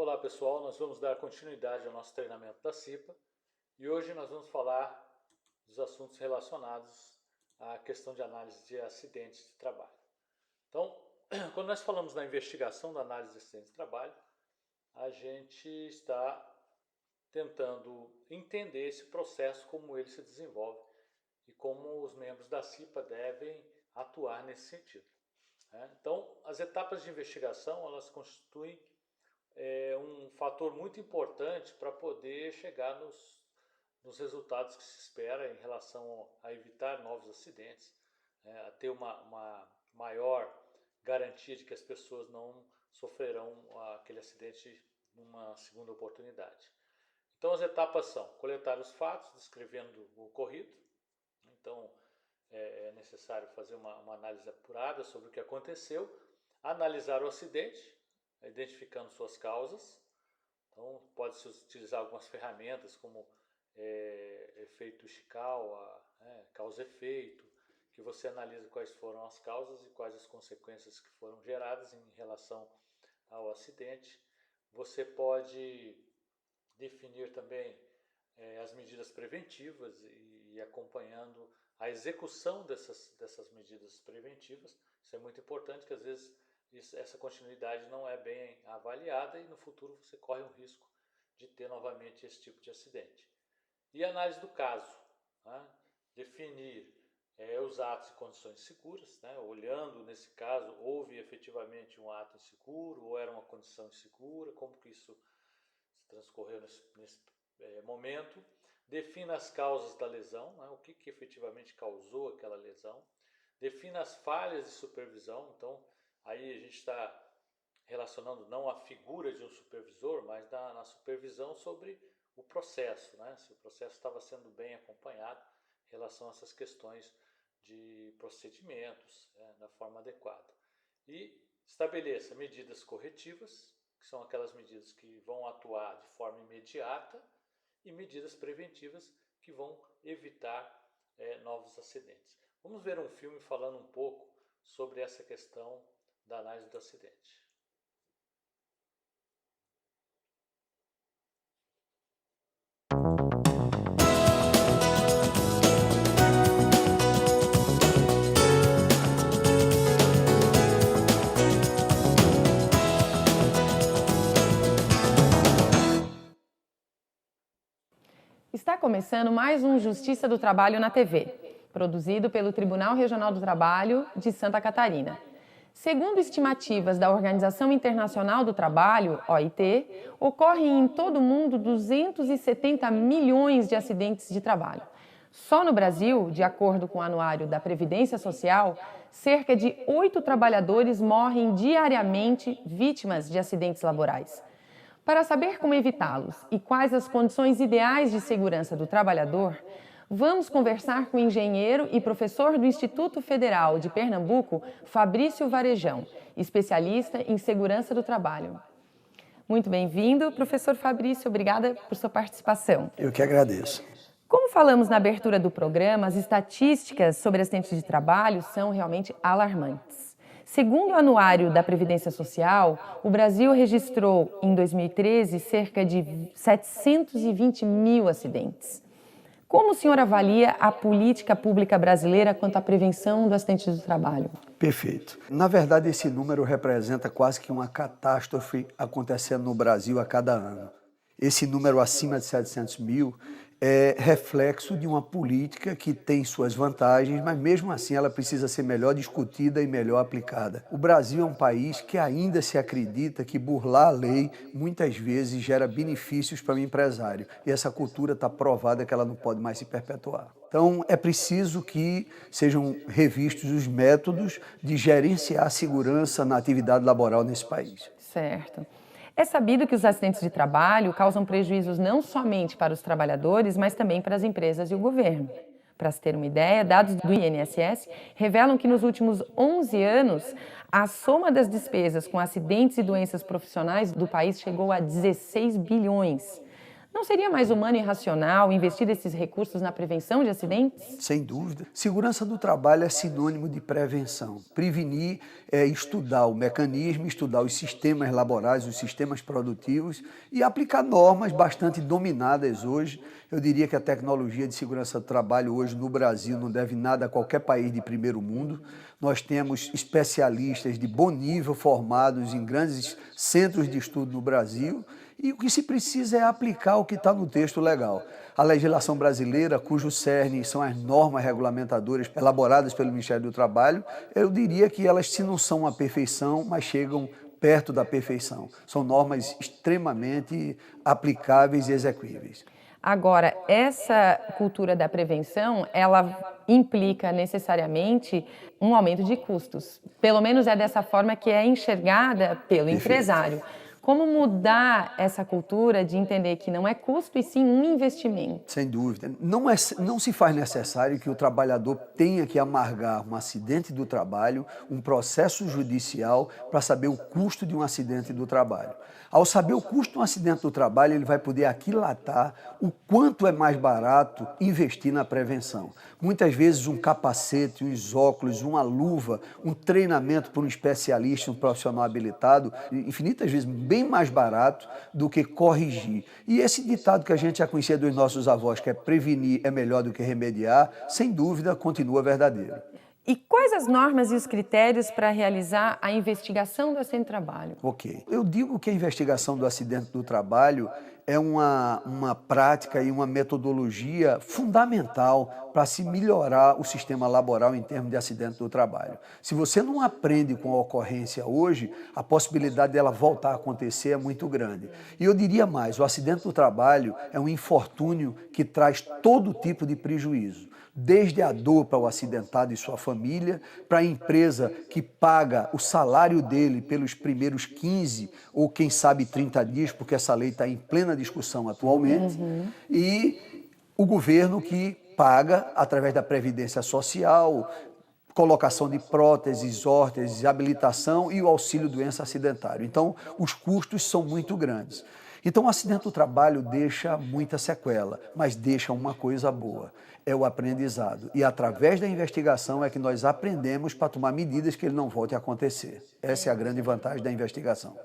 Olá pessoal, nós vamos dar continuidade ao nosso treinamento da CIPA e hoje nós vamos falar dos assuntos relacionados à questão de análise de acidentes de trabalho. Então, quando nós falamos da investigação da análise de acidentes de trabalho, a gente está tentando entender esse processo, como ele se desenvolve e como os membros da CIPA devem atuar nesse sentido. Então, as etapas de investigação, elas constituem um fator muito importante para poder chegar nos resultados que se espera em relação a evitar novos acidentes, a ter uma maior garantia de que as pessoas não sofrerão aquele acidente numa segunda oportunidade. Então as etapas são coletar os fatos, descrevendo o ocorrido. Então é necessário fazer uma análise apurada sobre o que aconteceu, analisar o acidente, identificando suas causas. Então pode-se utilizar algumas ferramentas como efeito Ishikawa, causa-efeito, que você analisa quais foram as causas e quais as consequências que foram geradas em relação ao acidente. Você pode definir também as medidas preventivas e acompanhando a execução dessas medidas preventivas. Isso é muito importante, que às vezes essa continuidade não é bem avaliada e no futuro você corre um risco de ter novamente esse tipo de acidente. E a análise do caso, definir os atos e condições seguras, olhando nesse caso, houve efetivamente um ato inseguro ou era uma condição insegura, como que isso transcorreu nesse momento. Defina as causas da lesão, o que efetivamente causou aquela lesão. Defina as falhas de supervisão. Então aí a gente está relacionando não a figura de um supervisor, mas na supervisão sobre o processo, se o processo estava sendo bem acompanhado em relação a essas questões de procedimentos da forma adequada. E estabeleça medidas corretivas, que são aquelas medidas que vão atuar de forma imediata, e medidas preventivas que vão evitar novos acidentes. Vamos ver um filme falando um pouco sobre essa questão da análise do acidente. Está começando mais um Justiça do Trabalho na TV, produzido pelo Tribunal Regional do Trabalho de Santa Catarina. Segundo estimativas da Organização Internacional do Trabalho, OIT, ocorrem em todo o mundo 270 milhões de acidentes de trabalho. Só no Brasil, de acordo com o Anuário da Previdência Social, cerca de 8 trabalhadores morrem diariamente vítimas de acidentes laborais. Para saber como evitá-los e quais as condições ideais de segurança do trabalhador, vamos conversar com o engenheiro e professor do Instituto Federal de Pernambuco, Fabrício Varejão, especialista em segurança do trabalho. Muito bem-vindo, professor Fabrício, obrigada por sua participação. Eu que agradeço. Como falamos na abertura do programa, as estatísticas sobre acidentes de trabalho são realmente alarmantes. Segundo o Anuário da Previdência Social, o Brasil registrou, em 2013, cerca de 720 mil acidentes. Como o senhor avalia a política pública brasileira quanto à prevenção do acidente do trabalho? Perfeito. Na verdade, esse número representa quase que uma catástrofe acontecendo no Brasil a cada ano. Esse número acima de 700 mil é reflexo de uma política que tem suas vantagens, mas mesmo assim ela precisa ser melhor discutida e melhor aplicada. O Brasil é um país que ainda se acredita que burlar a lei muitas vezes gera benefícios para o empresário. E essa cultura está provada que ela não pode mais se perpetuar. Então é preciso que sejam revistos os métodos de gerenciar a segurança na atividade laboral nesse país. Certo. É sabido que os acidentes de trabalho causam prejuízos não somente para os trabalhadores, mas também para as empresas e o governo. Para se ter uma ideia, dados do INSS revelam que nos últimos 11 anos, a soma das despesas com acidentes e doenças profissionais do país chegou a 16 bilhões. Não seria mais humano e racional investir esses recursos na prevenção de acidentes? Sem dúvida. Segurança do trabalho é sinônimo de prevenção. Prevenir é estudar o mecanismo, estudar os sistemas laborais, os sistemas produtivos e aplicar normas bastante dominadas hoje. Eu diria que a tecnologia de segurança do trabalho hoje no Brasil não deve nada a qualquer país de primeiro mundo. Nós temos especialistas de bom nível formados em grandes centros de estudo no Brasil. E o que se precisa é aplicar o que está no texto legal. A legislação brasileira, cujo cerne são as normas regulamentadoras elaboradas pelo Ministério do Trabalho, eu diria que elas, se não são a perfeição, mas chegam perto da perfeição. São normas extremamente aplicáveis e execuíveis. Agora, essa cultura da prevenção, ela implica necessariamente um aumento de custos. Pelo menos é dessa forma que é enxergada pelo empresário. Como mudar essa cultura de entender que não é custo e sim um investimento? Sem dúvida. Não se faz necessário que o trabalhador tenha que amargar um acidente do trabalho, um processo judicial para saber o custo de um acidente do trabalho. Ao saber o custo de um acidente do trabalho, ele vai poder aquilatar o quanto é mais barato investir na prevenção. Muitas vezes um capacete, uns óculos, uma luva, um treinamento por um especialista, um profissional habilitado, infinitas vezes bem mais barato do que corrigir. E esse ditado que a gente já conhecia dos nossos avós, que é prevenir é melhor do que remediar, sem dúvida continua verdadeiro. E quais as normas e os critérios para realizar a investigação do acidente de trabalho? Ok. Eu digo que a investigação do acidente do trabalho é uma prática e uma metodologia fundamental para se melhorar o sistema laboral em termos de acidente do trabalho. Se você não aprende com a ocorrência hoje, a possibilidade dela voltar a acontecer é muito grande. E eu diria mais, o acidente do trabalho é um infortúnio que traz todo tipo de prejuízo. Desde a dor para o acidentado e sua família, para a empresa que paga o salário dele pelos primeiros 15 ou quem sabe 30 dias, porque essa lei está em plena discussão atualmente, e o governo que paga através da Previdência Social, colocação de próteses, órteses, habilitação e o auxílio doença acidentário. Então, os custos são muito grandes. Então, o acidente do trabalho deixa muita sequela, mas deixa uma coisa boa, é o aprendizado. E através da investigação é que nós aprendemos para tomar medidas que ele não volte a acontecer. Essa é a grande vantagem da investigação.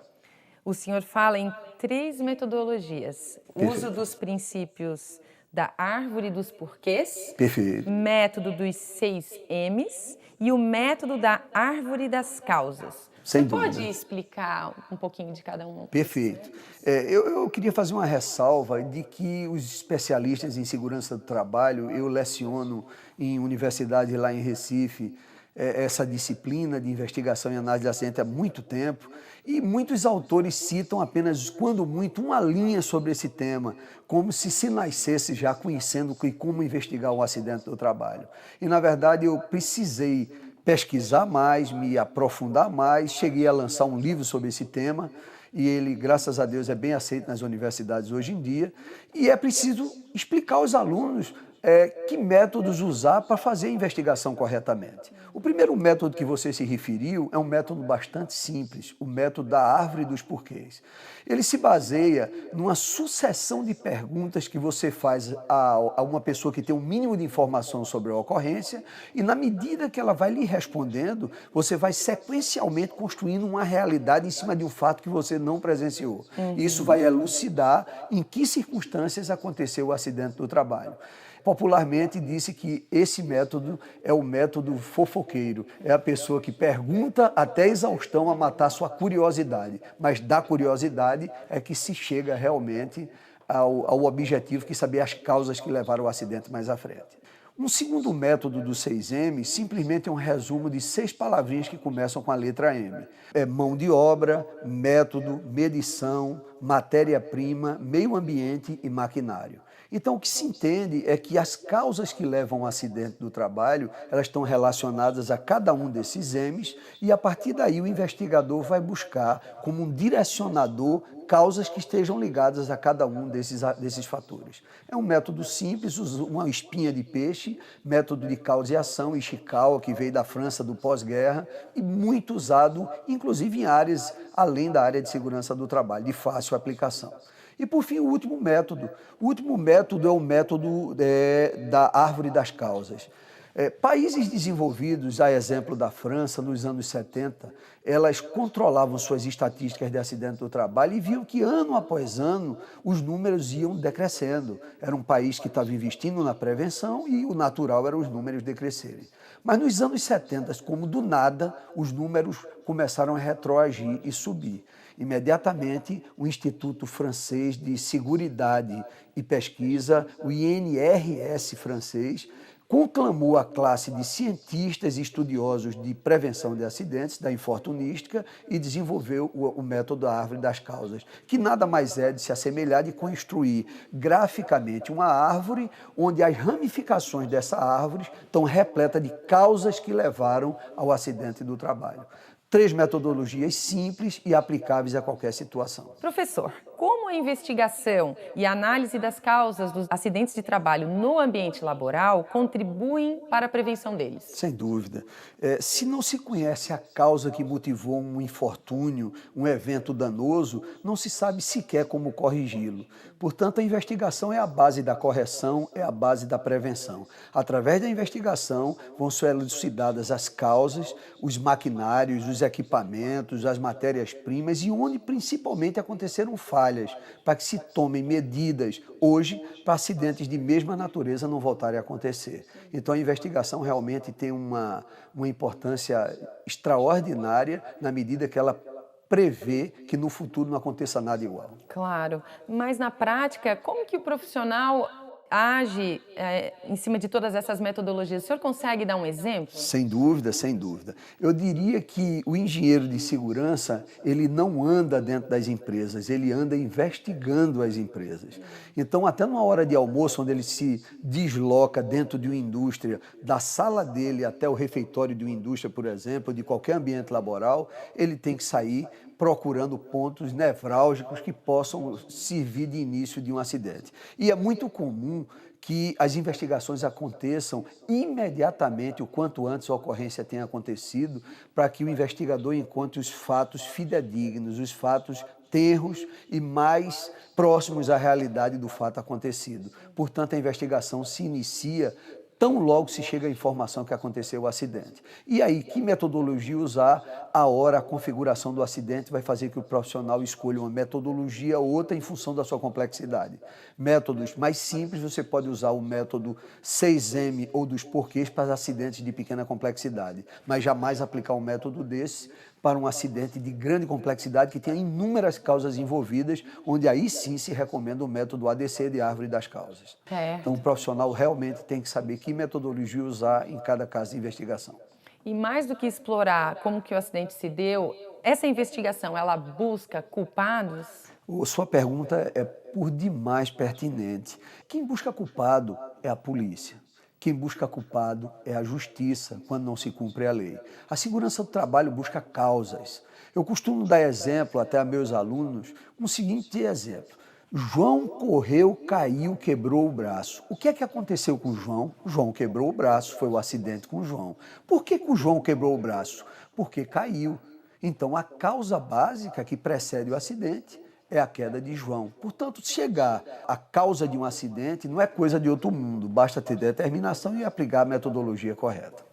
O senhor fala em 3 metodologias. O uso dos princípios da árvore dos porquês, Perfeito. método dos 6 M's e o método da árvore das causas. Sem Você dúvida. pode explicar um pouquinho de cada um? Perfeito. Eu queria fazer uma ressalva de que os especialistas em segurança do trabalho, eu leciono em universidade lá em Recife, essa disciplina de investigação e análise de acidente há muito tempo, e muitos autores citam apenas, quando muito, uma linha sobre esse tema, como se nascesse já conhecendo como investigar um acidente do trabalho. E, na verdade, eu precisei pesquisar mais, me aprofundar mais, cheguei a lançar um livro sobre esse tema, e ele, graças a Deus, é bem aceito nas universidades hoje em dia, e é preciso explicar aos alunos que métodos usar para fazer a investigação corretamente. O primeiro método que você se referiu é um método bastante simples, o método da árvore dos porquês. Ele se baseia numa sucessão de perguntas que você faz a uma pessoa que tem um mínimo de informação sobre a ocorrência e, na medida que ela vai lhe respondendo, você vai sequencialmente construindo uma realidade em cima de um fato que você não presenciou. Isso vai elucidar em que circunstâncias aconteceu o acidente do trabalho. Popularmente disse que esse método é o método fofoqueiro. É a pessoa que pergunta até exaustão a matar sua curiosidade. Mas da curiosidade é que se chega realmente ao objetivo, que é saber as causas que levaram ao acidente mais à frente. Um segundo método do 6M simplesmente é um resumo de 6 palavrinhas que começam com a letra M. É mão de obra, método, medição, matéria-prima, meio ambiente e maquinário. Então, o que se entende é que as causas que levam ao acidente do trabalho, elas estão relacionadas a cada um desses M's e, a partir daí, o investigador vai buscar, como um direcionador, causas que estejam ligadas a cada um desses fatores. É um método simples, uma espinha de peixe, método de causa e ação, Ishikawa, que veio da França do pós-guerra, e muito usado, inclusive em áreas além da área de segurança do trabalho, de fácil aplicação. E, por fim, o último método. O último método é o método da árvore das causas. Países desenvolvidos, a exemplo da França, nos anos 70, elas controlavam suas estatísticas de acidente do trabalho e viam que, ano após ano, os números iam decrescendo. Era um país que estava investindo na prevenção e o natural era os números decrescerem. Mas nos anos 70, como do nada, os números começaram a retroagir e subir. Imediatamente, o Instituto Francês de Seguridade e Pesquisa, o INRS francês, conclamou a classe de cientistas e estudiosos de prevenção de acidentes, da infortunística, e desenvolveu o método da árvore das causas, que nada mais é de se assemelhar de construir graficamente uma árvore onde as ramificações dessa árvore estão repletas de causas que levaram ao acidente do trabalho. 3 metodologias simples e aplicáveis a qualquer situação. Professor, como a investigação e a análise das causas dos acidentes de trabalho no ambiente laboral contribuem para a prevenção deles? Sem dúvida. Se não se conhece a causa que motivou um infortúnio, um evento danoso, não se sabe sequer como corrigi-lo. Portanto, a investigação é a base da correção, é a base da prevenção. Através da investigação vão ser elucidadas as causas, os maquinários, os equipamentos, as matérias-primas e onde principalmente aconteceram falhas, para que se tomem medidas hoje para acidentes de mesma natureza não voltarem a acontecer. Então a investigação realmente tem uma importância extraordinária na medida que ela prevê que no futuro não aconteça nada igual. Claro, mas na prática, como que o profissional age em cima de todas essas metodologias? O senhor consegue dar um exemplo? Sem dúvida, sem dúvida. Eu diria que o engenheiro de segurança, ele não anda dentro das empresas, ele anda investigando as empresas. Então, até numa hora de almoço, onde ele se desloca dentro de uma indústria, da sala dele até o refeitório de uma indústria, por exemplo, de qualquer ambiente laboral, ele tem que sair procurando pontos nevrálgicos que possam servir de início de um acidente. E é muito comum que as investigações aconteçam imediatamente, o quanto antes a ocorrência tenha acontecido, para que o investigador encontre os fatos fidedignos, os fatos tenros e mais próximos à realidade do fato acontecido. Portanto, a investigação se inicia tão logo se chega a informação que aconteceu o acidente. E aí, que metodologia usar? A hora, a configuração do acidente vai fazer que o profissional escolha uma metodologia ou outra em função da sua complexidade. Métodos mais simples, você pode usar o método 6M ou dos porquês para acidentes de pequena complexidade, mas jamais aplicar um método desse para um acidente de grande complexidade que tenha inúmeras causas envolvidas, onde aí sim se recomenda o método ADC de árvore das causas. Então o profissional realmente tem que saber que metodologia usar em cada caso de investigação. E mais do que explorar como que o acidente se deu, essa investigação, ela busca culpados? Sua pergunta é por demais pertinente. Quem busca culpado é a polícia. Quem busca culpado é a justiça, quando não se cumpre a lei. A segurança do trabalho busca causas. Eu costumo dar exemplo até a meus alunos, um seguinte exemplo. João correu, caiu, quebrou o braço. O que é que aconteceu com o João? O João quebrou o braço, foi o acidente com o João. Por que o João quebrou o braço? Porque caiu. Então, a causa básica que precede o acidente é a queda de João. Portanto, chegar à causa de um acidente não é coisa de outro mundo, basta ter determinação e aplicar a metodologia correta.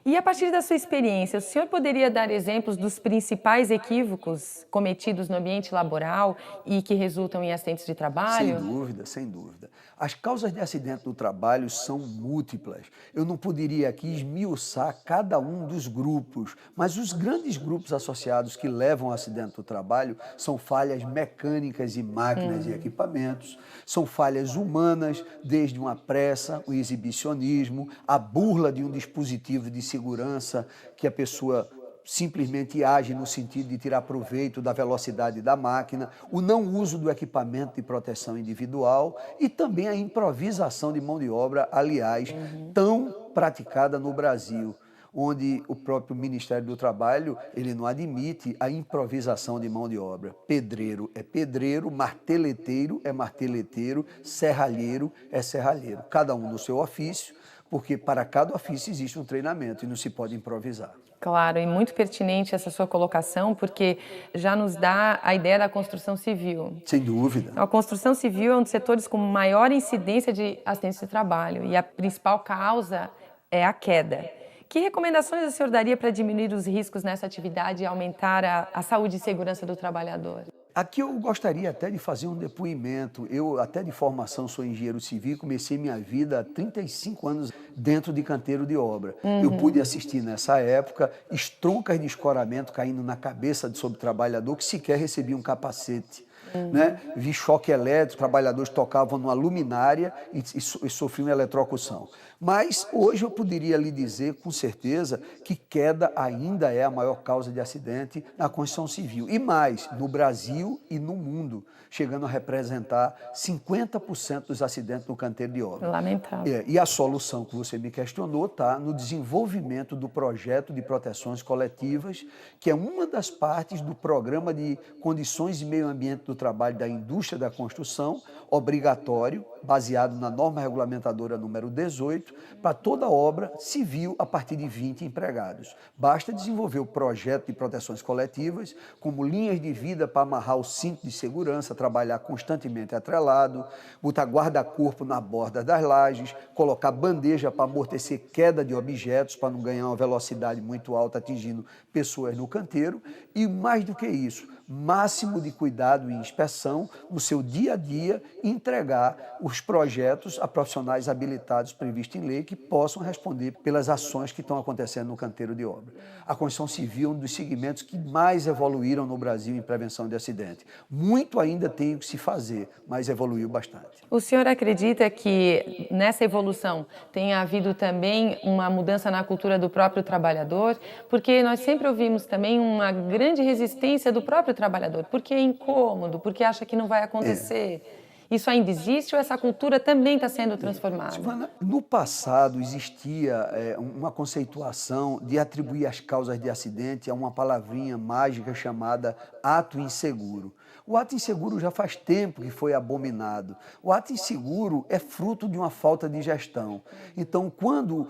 E a partir da sua experiência, o senhor poderia dar exemplos dos principais equívocos cometidos no ambiente laboral e que resultam em acidentes de trabalho? Sem dúvida, sem dúvida. As causas de acidente do trabalho são múltiplas. Eu não poderia aqui esmiuçar cada um dos grupos, mas os grandes grupos associados que levam ao acidente do trabalho são falhas mecânicas em máquinas e equipamentos, são falhas humanas, desde uma pressa, o exibicionismo, a burla de um dispositivo de segurança que a pessoa simplesmente age no sentido de tirar proveito da velocidade da máquina, o não uso do equipamento de proteção individual e também a improvisação de mão de obra, aliás, tão praticada no Brasil. onde o próprio Ministério do Trabalho ele não admite a improvisação de mão de obra. Pedreiro é pedreiro, marteleteiro é marteleteiro, serralheiro é serralheiro. Cada um no seu ofício, porque para cada ofício existe um treinamento e não se pode improvisar. Claro, e muito pertinente essa sua colocação, porque já nos dá a ideia da construção civil. Sem dúvida. A construção civil é um dos setores com maior incidência de acidentes de trabalho e a principal causa é a queda. Que recomendações o senhor daria para diminuir os riscos nessa atividade e aumentar a saúde e segurança do trabalhador? Aqui eu gostaria até de fazer um depoimento. Eu, até de formação, sou engenheiro civil e comecei minha vida há 35 anos dentro de canteiro de obra. Eu pude assistir nessa época estroncas de escoramento caindo na cabeça sobre o trabalhador que sequer recebia um capacete. Né? Vi choque elétrico, trabalhadores tocavam numa luminária e sofriam eletrocução. Mas hoje eu poderia lhe dizer com certeza que queda ainda é a maior causa de acidente na construção civil. E mais, no Brasil e no mundo, chegando a representar 50% dos acidentes no canteiro de obra. Lamentável. E a solução que você me questionou está no desenvolvimento do projeto de proteções coletivas, que é uma das partes do programa de condições de meio ambiente do trabalho da indústria da construção, obrigatório, baseado na norma regulamentadora número 18, para toda obra civil a partir de 20 empregados. Basta desenvolver o projeto de proteções coletivas, como linhas de vida para amarrar o cinto de segurança, trabalhar constantemente atrelado, botar guarda-corpo na borda das lajes, colocar bandeja para amortecer queda de objetos, para não ganhar uma velocidade muito alta atingindo pessoas no canteiro, e mais do que isso, máximo de cuidado e inspeção no seu dia a dia e entregar os projetos a profissionais habilitados previstos em lei que possam responder pelas ações que estão acontecendo no canteiro de obra. A construção civil é um dos segmentos que mais evoluíram no Brasil em prevenção de acidente. Muito ainda tem o que se fazer, mas evoluiu bastante. O senhor acredita que nessa evolução tenha havido também uma mudança na cultura do próprio trabalhador? Porque nós sempre ouvimos também uma grande resistência do próprio trabalhador, porque é incômodo, porque acha que não vai acontecer. Isso ainda existe ou essa cultura também está sendo transformada? Silvana, no passado existia uma conceituação de atribuir as causas de acidente a uma palavrinha mágica chamada ato inseguro. O ato inseguro já faz tempo que foi abominado. O ato inseguro é fruto de uma falta de gestão. Então, quando,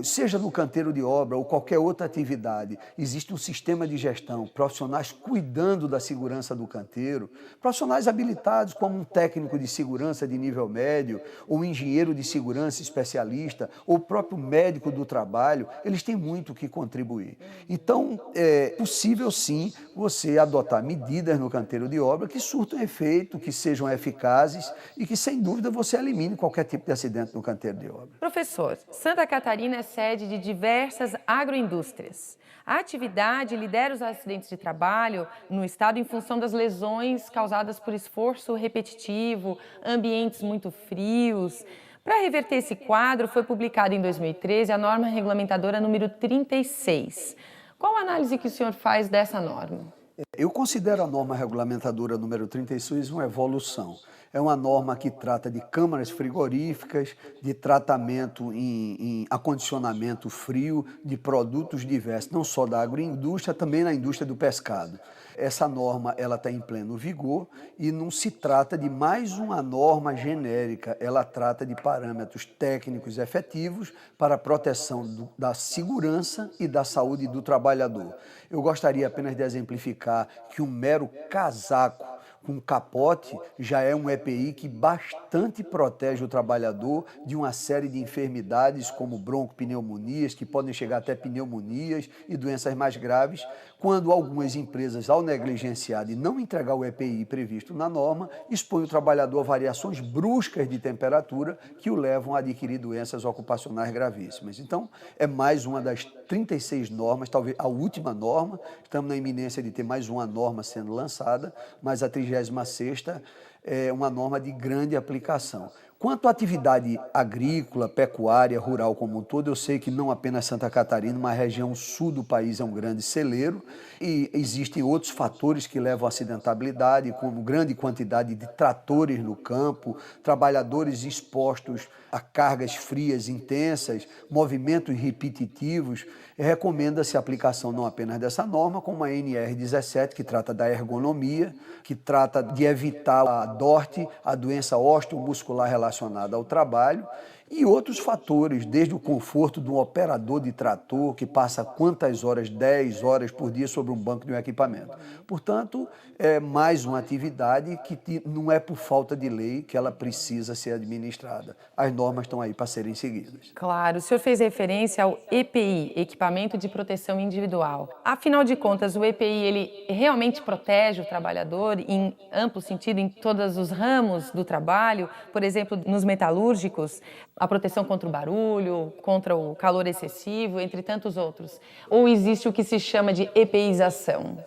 seja no canteiro de obra ou qualquer outra atividade, existe um sistema de gestão, profissionais cuidando da segurança do canteiro, profissionais habilitados como um técnico de segurança de nível médio, ou um engenheiro de segurança especialista, ou o próprio médico do trabalho, eles têm muito que contribuir. Então, é possível sim você adotar medidas no canteiro de obra que surtam efeito, que sejam eficazes e que, sem dúvida, você elimine qualquer tipo de acidente no canteiro de obra. Professor, Santa Catarina é sede de diversas agroindústrias. A atividade lidera os acidentes de trabalho no estado em função das lesões causadas por esforço repetitivo, ambientes muito frios. Para reverter esse quadro, foi publicada em 2013 a norma regulamentadora número 36. Qual a análise que o senhor faz dessa norma? Eu considero a norma regulamentadora número 36 uma evolução. É uma norma que trata de câmaras frigoríficas, de tratamento em acondicionamento frio de produtos diversos, não só da agroindústria, também na indústria do pescado. Essa norma ela está em pleno vigor e não se trata de mais uma norma genérica, ela trata de parâmetros técnicos efetivos para a proteção da segurança e da saúde do trabalhador. Eu gostaria apenas de exemplificar que um mero casaco com capote já é um EPI que bastante protege o trabalhador de uma série de enfermidades como broncopneumonias, que podem chegar até pneumonias e doenças mais graves, quando algumas empresas, ao negligenciar e não entregar o EPI previsto na norma, expõem o trabalhador a variações bruscas de temperatura que o levam a adquirir doenças ocupacionais gravíssimas. Então, é mais uma das 36 normas, talvez a última norma, estamos na iminência de ter mais uma norma sendo lançada, mas a 36ª é uma norma de grande aplicação. Quanto à atividade agrícola, pecuária, rural como um todo, eu sei que não apenas Santa Catarina, mas a região sul do país é um grande celeiro e existem outros fatores que levam à acidentabilidade, como grande quantidade de tratores no campo, trabalhadores expostos a cargas frias intensas, movimentos repetitivos. Recomenda-se a aplicação não apenas dessa norma, como a NR17, que trata da ergonomia, que trata de evitar a DORT, a doença osteomuscular relacionada ao trabalho, e outros fatores, desde o conforto de um operador de trator que passa quantas horas, 10 horas por dia sobre um banco de um equipamento. Portanto, é mais uma atividade que não é por falta de lei que ela precisa ser administrada. As normas estão aí para serem seguidas. Claro, o senhor fez referência ao EPI, Equipamento de Proteção Individual. Afinal de contas, o EPI, ele realmente protege o trabalhador em amplo sentido, em todos os ramos do trabalho, por exemplo, nos metalúrgicos, a proteção contra o barulho, contra o calor excessivo, entre tantos outros? Ou existe o que se chama de EPIzação?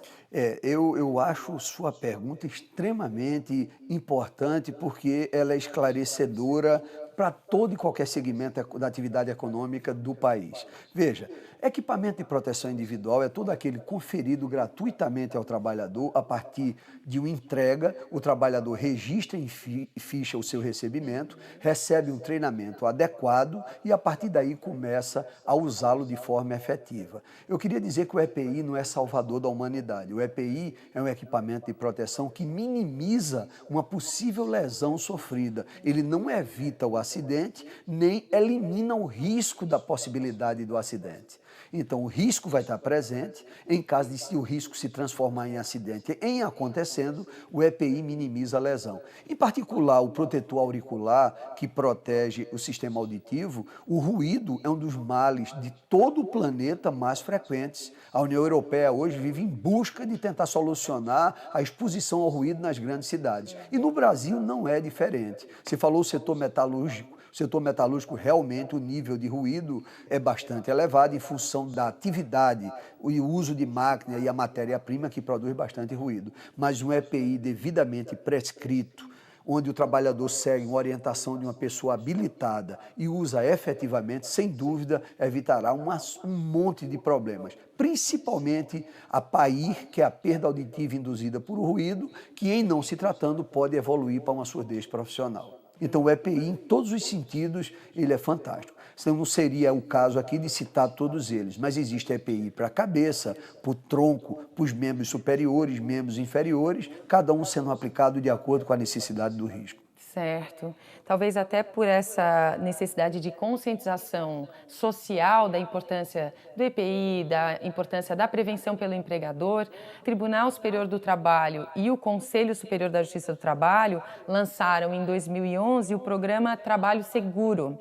Eu acho sua pergunta extremamente importante porque ela é esclarecedora para todo e qualquer segmento da atividade econômica do país. Veja, equipamento de proteção individual é todo aquele conferido gratuitamente ao trabalhador a partir de uma entrega. O trabalhador registra em ficha o seu recebimento, recebe um treinamento adequado e a partir daí começa a usá-lo de forma efetiva. Eu queria dizer que o EPI não é salvador da humanidade. O EPI é um equipamento de proteção que minimiza uma possível lesão sofrida. Ele não evita o acidente, nem elimina o risco da possibilidade do acidente. Então, o risco vai estar presente. Em caso de o risco se transformar em acidente em acontecendo, o EPI minimiza a lesão. Em particular, o protetor auricular, que protege o sistema auditivo, o ruído é um dos males de todo o planeta mais frequentes. A União Europeia hoje vive em busca de tentar solucionar a exposição ao ruído nas grandes cidades. E no Brasil não é diferente. Você falou o setor metalúrgico. O setor metalúrgico, realmente, o nível de ruído é bastante elevado em função da atividade e o uso de máquina e a matéria-prima que produz bastante ruído. Mas um EPI devidamente prescrito, onde o trabalhador segue uma orientação de uma pessoa habilitada e usa efetivamente, sem dúvida, evitará um monte de problemas. Principalmente a PAIR, que é a perda auditiva induzida por ruído, que em não se tratando pode evoluir para uma surdez profissional. Então o EPI, em todos os sentidos, ele é fantástico. Senão não seria o caso aqui de citar todos eles, mas existe EPI para a cabeça, para o tronco, para os membros superiores, membros inferiores, cada um sendo aplicado de acordo com a necessidade do risco. Certo. Talvez até por essa necessidade de conscientização social da importância do EPI, da importância da prevenção pelo empregador, o Tribunal Superior do Trabalho e o Conselho Superior da Justiça do Trabalho lançaram em 2011 o programa Trabalho Seguro,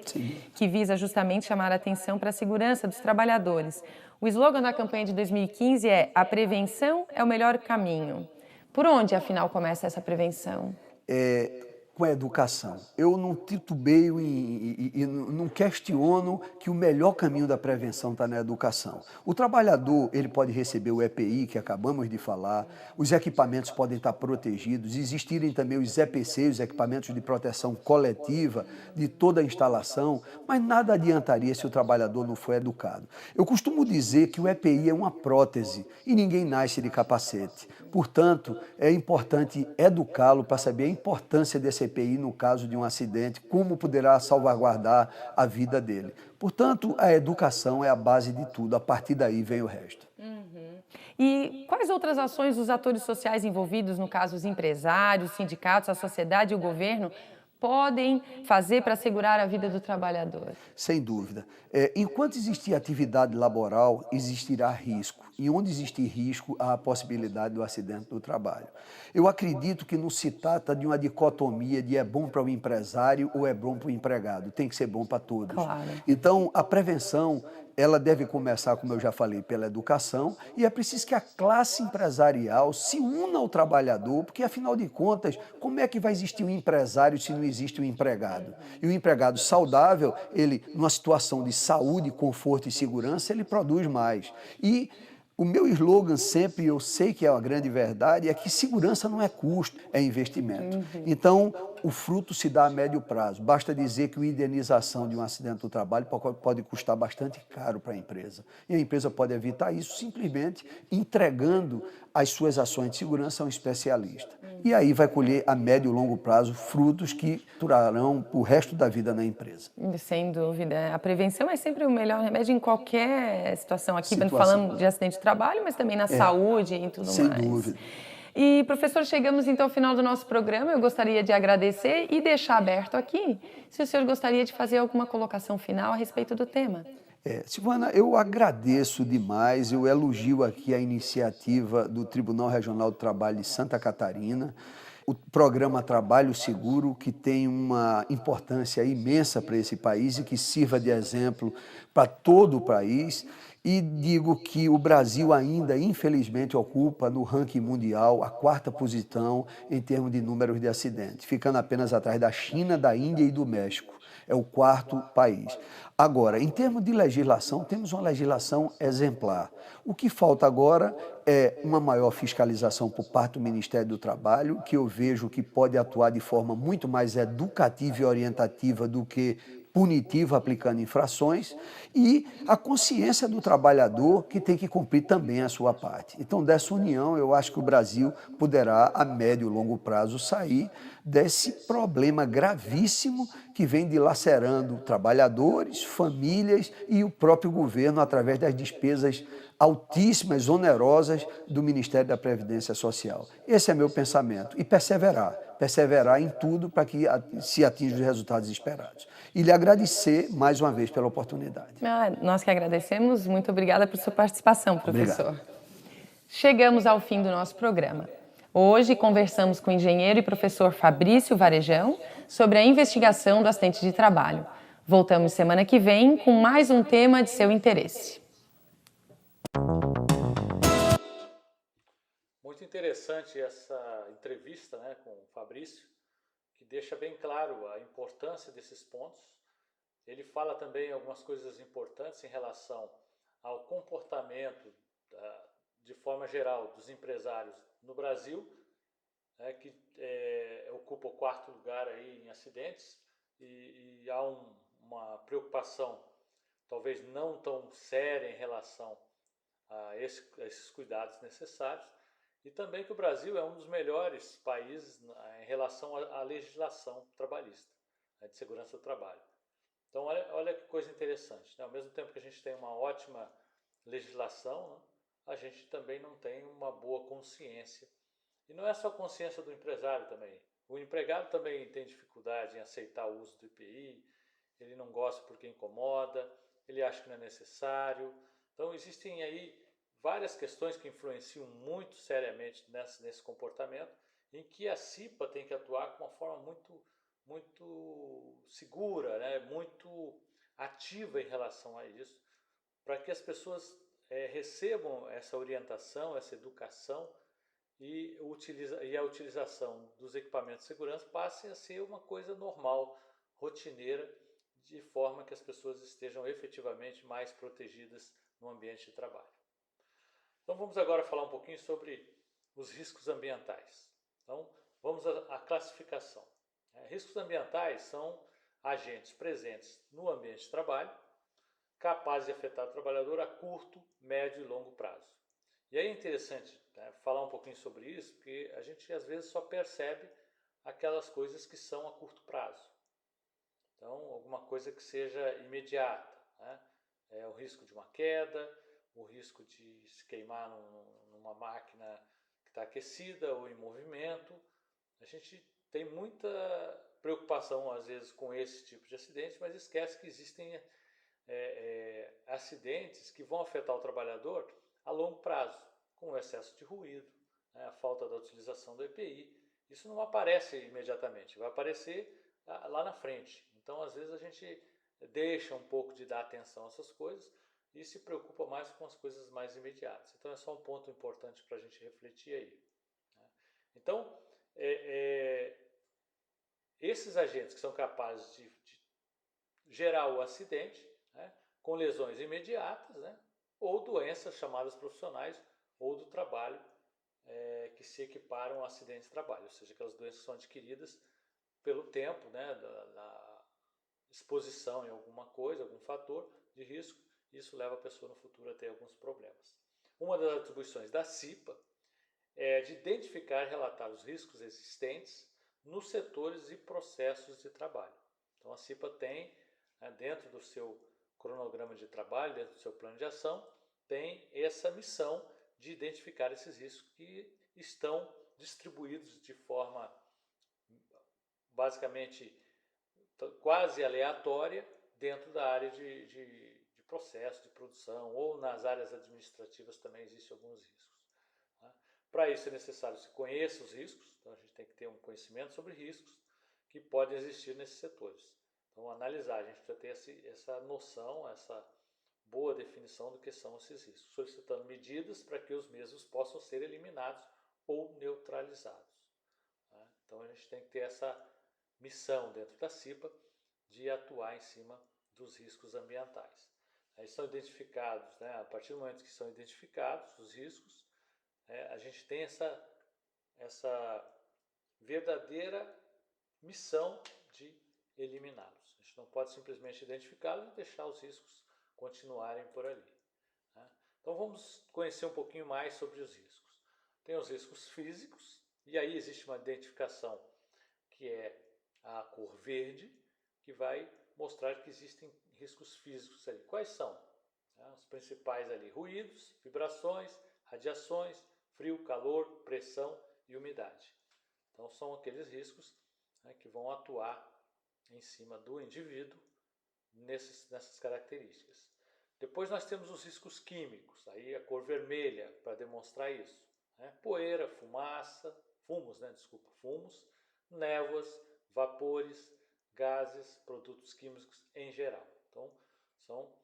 que visa justamente chamar a atenção para a segurança dos trabalhadores. O slogan da campanha de 2015 é: a prevenção é o melhor caminho. Por onde, afinal, começa essa prevenção? Com a educação. Eu não titubeio e não questiono que o melhor caminho da prevenção está na educação. O trabalhador, ele pode receber o EPI, que acabamos de falar, os equipamentos podem estar protegidos, existirem também os EPC, os equipamentos de proteção coletiva de toda a instalação, mas nada adiantaria se o trabalhador não for educado. Eu costumo dizer que o EPI é uma prótese e ninguém nasce de capacete. Portanto, é importante educá-lo para saber a importância desse EPI no caso de um acidente, como poderá salvaguardar a vida dele. Portanto, a educação é a base de tudo, a partir daí vem o resto. E quais outras ações os atores sociais envolvidos, no caso os empresários, os sindicatos, a sociedade e o governo, podem fazer para assegurar a vida do trabalhador? Sem dúvida. Enquanto existir atividade laboral, existirá risco. E onde existir risco, há a possibilidade do acidente do trabalho. Eu acredito que não se trata de uma dicotomia de é bom para o empresário ou é bom para o empregado. Tem que ser bom para todos. Claro. Então, a prevenção, ela deve começar, como eu já falei, pela educação, e é preciso que a classe empresarial se una ao trabalhador, porque, afinal de contas, como é que vai existir um empresário se não existe um empregado? E o empregado saudável, ele, numa situação de saúde, conforto e segurança, ele produz mais. E O meu slogan sempre, eu sei que é uma grande verdade, é que segurança não é custo, é investimento. Então, o fruto se dá a médio prazo. Basta dizer que a indenização de um acidente do trabalho pode custar bastante caro para a empresa. E a empresa pode evitar isso simplesmente entregando as suas ações de segurança a um especialista. E aí vai colher a médio e longo prazo frutos que durarão o resto da vida na empresa. Sem dúvida. A prevenção é sempre o melhor remédio em qualquer situação. Aqui Situação. falando de acidente de trabalho, mas também na saúde e tudo Sem mais. dúvida. E, professor, chegamos então ao final do nosso programa. Eu gostaria de agradecer e deixar aberto aqui se o senhor gostaria de fazer alguma colocação final a respeito do tema. Silvana, eu agradeço demais, eu elogio aqui a iniciativa do Tribunal Regional do Trabalho de Santa Catarina, o programa Trabalho Seguro, que tem uma importância imensa para esse país e que sirva de exemplo para todo o país. E digo que o Brasil ainda, infelizmente, ocupa no ranking mundial a 4ª posição em termos de números de acidentes, ficando apenas atrás da China, da Índia e do México. É o 4º país. Agora, em termos de legislação, temos uma legislação exemplar. O que falta agora é uma maior fiscalização por parte do Ministério do Trabalho, que eu vejo que pode atuar de forma muito mais educativa e orientativa do que punitiva, aplicando infrações, e a consciência do trabalhador, que tem que cumprir também a sua parte. Então, dessa união, eu acho que o Brasil poderá, a médio e longo prazo, sair desse problema gravíssimo que vem dilacerando trabalhadores, famílias e o próprio governo através das despesas altíssimas, onerosas do Ministério da Previdência Social. Esse é meu pensamento. E perseverar em tudo para que se atinja os resultados esperados. E lhe agradecer mais uma vez pela oportunidade. Nós que agradecemos. Muito obrigada por sua participação, professor. Obrigado. Chegamos ao fim do nosso programa. Hoje conversamos com o engenheiro e professor Fabrício Varejão sobre a investigação do acidente de trabalho. Voltamos semana que vem com mais um tema de seu interesse. Muito interessante essa entrevista, né, com o Fabrício, que deixa bem claro a importância desses pontos. Ele fala também algumas coisas importantes em relação ao comportamento, de forma geral, dos empresários no Brasil, né, que ocupa o 4º lugar aí em acidentes, e há uma preocupação talvez não tão séria em relação a esses cuidados necessários, e também que o Brasil é um dos melhores países em relação à legislação trabalhista, né, de segurança do trabalho. Então, olha que coisa interessante, né? Ao mesmo tempo que a gente tem uma ótima legislação, né, a gente também não tem uma boa consciência. E não é só a consciência do empresário também. O empregado também tem dificuldade em aceitar o uso do EPI, ele não gosta porque incomoda, ele acha que não é necessário. Então, existem aí várias questões que influenciam muito seriamente nesse comportamento, em que a CIPA tem que atuar com uma forma muito segura, né? Muito ativa em relação a isso, para que as pessoas recebam essa orientação, essa educação, e a utilização dos equipamentos de segurança passe a ser uma coisa normal, rotineira, de forma que as pessoas estejam efetivamente mais protegidas no ambiente de trabalho. Então vamos agora falar um pouquinho sobre os riscos ambientais. Então vamos à classificação. Riscos ambientais são agentes presentes no ambiente de trabalho, capazes de afetar o trabalhador a curto, médio e longo prazo. E aí é interessante, né, falar um pouquinho sobre isso, porque a gente às vezes só percebe aquelas coisas que são a curto prazo. Então, alguma coisa que seja imediata, né? O risco de uma queda, o risco de se queimar numa máquina que está aquecida ou em movimento. A gente tem muita preocupação, às vezes, com esse tipo de acidente, mas esquece que existem acidentes que vão afetar o trabalhador a longo prazo, com o excesso de ruído, né, a falta da utilização do EPI. Isso não aparece imediatamente, vai aparecer lá na frente. Então, às vezes, a gente deixa um pouco de dar atenção a essas coisas e se preocupa mais com as coisas mais imediatas. Então, é só um ponto importante para a gente refletir aí, né? Então, esses agentes que são capazes de gerar o acidente, né, com lesões imediatas, né, ou doenças chamadas profissionais ou do trabalho que se equiparam a acidentes de trabalho, ou seja, aquelas doenças que são adquiridas pelo tempo, né, da exposição em alguma coisa, algum fator de risco, e isso leva a pessoa no futuro a ter alguns problemas. Uma das atribuições da CIPA é de identificar e relatar os riscos existentes nos setores e processos de trabalho. Então a CIPA tem, dentro do seu cronograma de trabalho, dentro do seu plano de ação, tem essa missão de identificar esses riscos que estão distribuídos de forma basicamente quase aleatória dentro da área de processo, de produção, ou nas áreas administrativas também existem alguns riscos. Para isso é necessário que se conheça os riscos, então a gente tem que ter um conhecimento sobre riscos que podem existir nesses setores. Então, analisar, a gente precisa ter essa noção, essa boa definição do que são esses riscos, solicitando medidas para que os mesmos possam ser eliminados ou neutralizados. Então, a gente tem que ter essa missão dentro da CIPA de atuar em cima dos riscos ambientais. Aí são identificados, a partir do momento que são identificados os riscos, a gente tem essa verdadeira missão de eliminá-los. A gente não pode simplesmente identificá-los e deixar os riscos continuarem por ali. Então vamos conhecer um pouquinho mais sobre os riscos. Tem os riscos físicos, e aí existe uma identificação que é a cor verde, que vai mostrar que existem riscos físicos ali. Quais são? Os principais ali: ruídos, vibrações, radiações, frio, calor, pressão e umidade. Então são aqueles riscos que vão atuar em cima do indivíduo nessas características. Depois nós temos os riscos químicos, aí a cor vermelha para demonstrar isso. Poeira, fumos, névoas, vapores, gases, produtos químicos em geral. Então são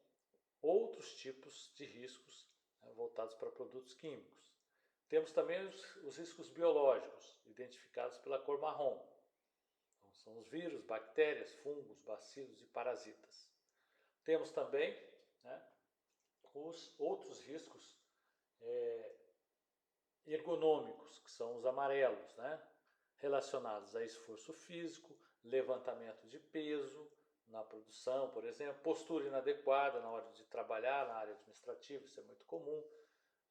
outros tipos de riscos voltados para produtos químicos. Temos também os riscos biológicos, identificados pela cor marrom. Então, são os vírus, bactérias, fungos, bacilos e parasitas. Temos também os outros riscos ergonômicos, que são os amarelos, relacionados a esforço físico, levantamento de peso na produção, por exemplo, postura inadequada na hora de trabalhar na área administrativa, isso é muito comum.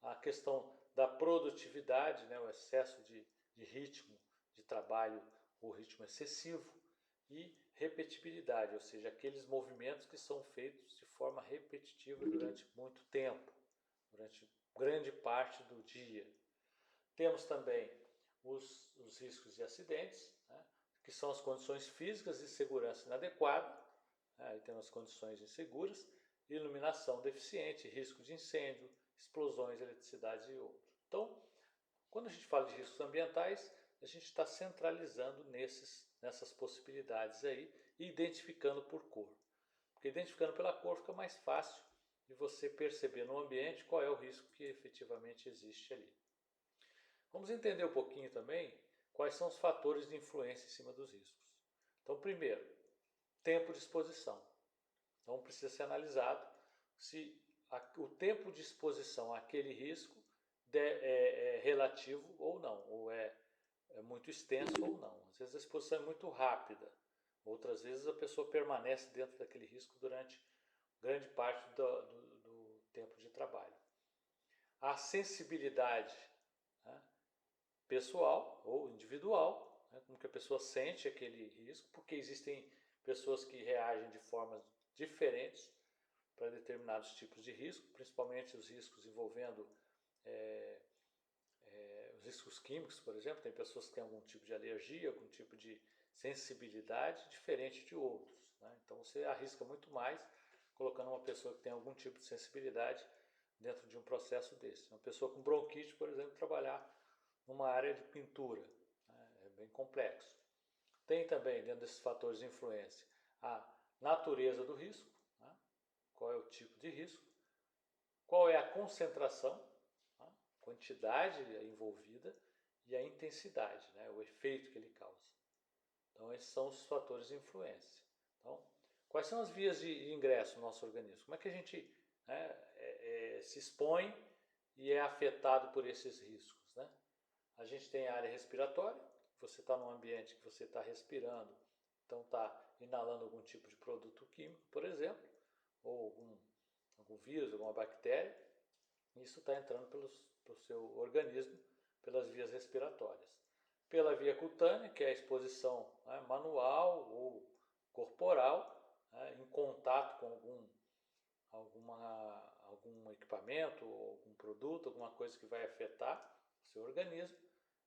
A questão da produtividade, o excesso de ritmo de trabalho, o ritmo excessivo, e repetibilidade, ou seja, aqueles movimentos que são feitos de forma repetitiva durante muito tempo, durante grande parte do dia. Temos também os riscos de acidentes, que são as condições físicas de segurança inadequada, aí temos as condições inseguras, iluminação deficiente, risco de incêndio, explosões, eletricidade e outros. Então, quando a gente fala de riscos ambientais, a gente está centralizando nessas possibilidades aí e identificando por cor. Porque identificando pela cor fica mais fácil de você perceber no ambiente qual é o risco que efetivamente existe ali. Vamos entender um pouquinho também quais são os fatores de influência em cima dos riscos. Então, primeiro, tempo de exposição. Então, precisa ser analisado se o tempo de exposição àquele risco é relativo ou não, ou é muito extenso ou não. Às vezes a exposição é muito rápida, outras vezes a pessoa permanece dentro daquele risco durante grande parte do tempo de trabalho. A sensibilidade pessoal ou individual, como que a pessoa sente aquele risco, porque existem pessoas que reagem de formas diferentes para determinados tipos de risco, principalmente os riscos envolvendo os riscos químicos, por exemplo. Tem pessoas que têm algum tipo de alergia, algum tipo de sensibilidade diferente de outros. Então você arrisca muito mais colocando uma pessoa que tem algum tipo de sensibilidade dentro de um processo desse. Uma pessoa com bronquite, por exemplo, trabalhar numa área de pintura, é bem complexo. Tem também, dentro desses fatores de influência, a natureza do risco, qual é o tipo de risco, qual é a concentração, quantidade envolvida e a intensidade, o efeito que ele causa. Então, esses são os fatores de influência. Então, quais são as vias de ingresso no nosso organismo? Como é que a gente se expõe e é afetado por esses riscos, né? A gente tem a área respiratória, você está num ambiente que você está respirando, então está inalando algum tipo de produto químico, por exemplo, ou algum vírus, alguma bactéria, isso está entrando pelo seu organismo pelas vias respiratórias. Pela via cutânea, que é a exposição, né, manual ou corporal, né, em contato com algum equipamento, ou algum produto, alguma coisa que vai afetar o seu organismo,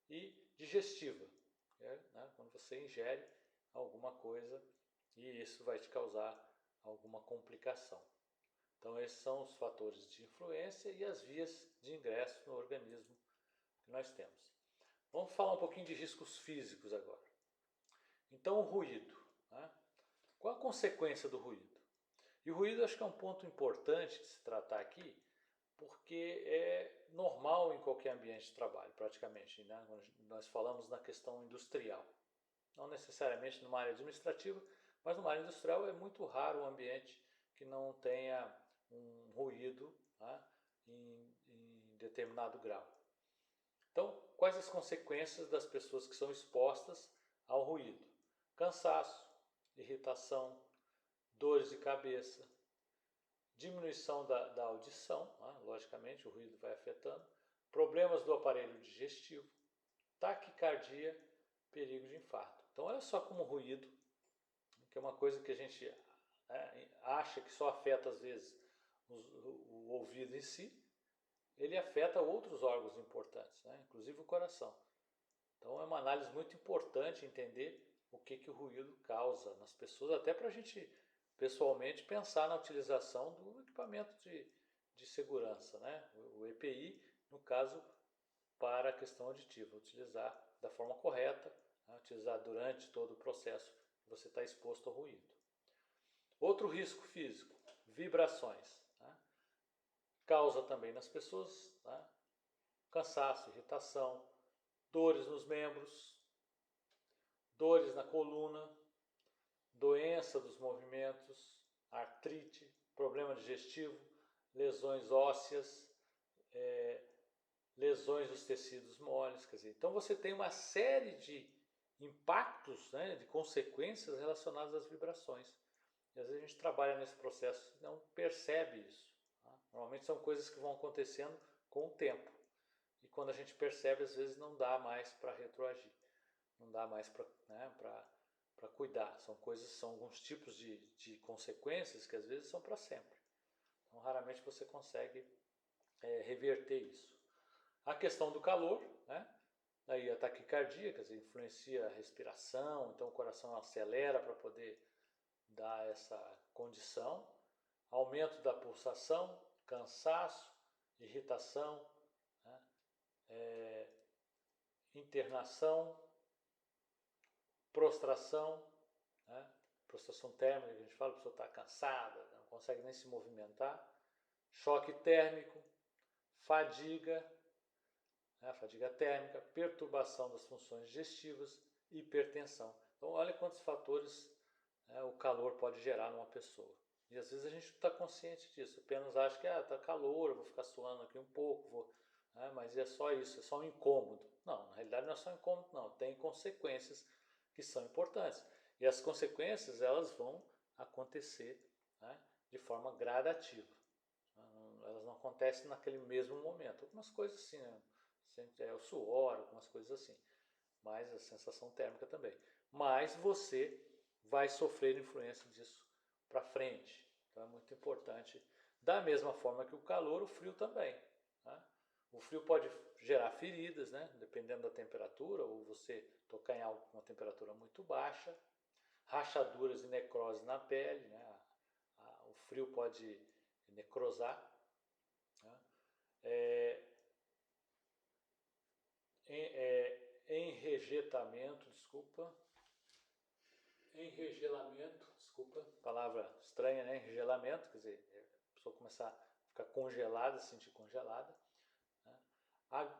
e digestiva, né, quando você ingere alguma coisa e isso vai te causar alguma complicação. Então esses são os fatores de influência e as vias de ingresso no organismo que nós temos. Vamos falar um pouquinho de riscos físicos agora. Então o ruído, né? Qual a consequência do ruído? E o ruído acho que é um ponto importante de se tratar aqui, porque é normal em qualquer ambiente de trabalho, praticamente, né? Nós falamos na questão industrial. Não necessariamente numa área administrativa, mas numa área industrial é muito raro um ambiente que não tenha um ruído, né, em determinado grau. Então, quais as consequências das pessoas que são expostas ao ruído? Cansaço, irritação, dores de cabeça, diminuição da audição, né, logicamente o ruído vai afetando, problemas do aparelho digestivo, taquicardia, perigo de infarto. Então olha só como o ruído, que é uma coisa que a gente acha que só afeta às vezes o ouvido em si, ele afeta outros órgãos importantes, né, inclusive o coração. Então é uma análise muito importante entender o que o ruído causa nas pessoas, até para a gente pessoalmente pensar na utilização do equipamento de segurança, né? O EPI, no caso, para a questão auditiva, utilizar da forma correta, né? Utilizar durante todo o processo que você está exposto ao ruído. Outro risco físico, vibrações, né? Causa também nas pessoas, né, cansaço, irritação, dores nos membros, dores na coluna, doença dos movimentos, artrite, problema digestivo, lesões ósseas, lesões dos tecidos moles. Quer dizer, então você tem uma série de impactos, né, de consequências relacionadas às vibrações. E às vezes a gente trabalha nesse processo e não percebe isso. Tá? Normalmente são coisas que vão acontecendo com o tempo. E quando a gente percebe, às vezes não dá mais para retroagir. Não dá mais para, né, para cuidar. São alguns tipos de consequências que às vezes são para sempre. Então raramente você consegue reverter isso. A questão do calor, né? Aí a taquicardia, quer dizer, influencia a respiração, então o coração acelera para poder dar essa condição. Aumento da pulsação, cansaço, irritação, né? Internação, prostração, né? Prostração térmica, que a gente fala, a pessoa está cansada, não consegue nem se movimentar, choque térmico, fadiga, né? Fadiga térmica, perturbação das funções digestivas, hipertensão. Então olha quantos fatores, né, o calor pode gerar numa pessoa. E às vezes a gente não está consciente disso, apenas acha que está calor, eu vou ficar suando aqui um pouco, mas é só isso, é só um incômodo. Não, na realidade não é só um incômodo, não, tem consequências que são importantes. E as consequências elas vão acontecer, né, de forma gradativa. Elas não acontecem naquele mesmo momento. Algumas coisas assim, né, é o suor, algumas coisas assim, mas a sensação térmica também. Mas você vai sofrer influência disso para frente. Então é muito importante. Da mesma forma que o calor, o frio também. Né? O frio pode gerar feridas, né? Dependendo da temperatura, ou você tocar em algo com uma temperatura muito baixa, rachaduras e necrose na pele, né? O frio pode necrosar. Né? Enregelamento, palavra estranha, né? Enregelamento, quer dizer, a pessoa começar a ficar congelada, se sentir congelada. Né?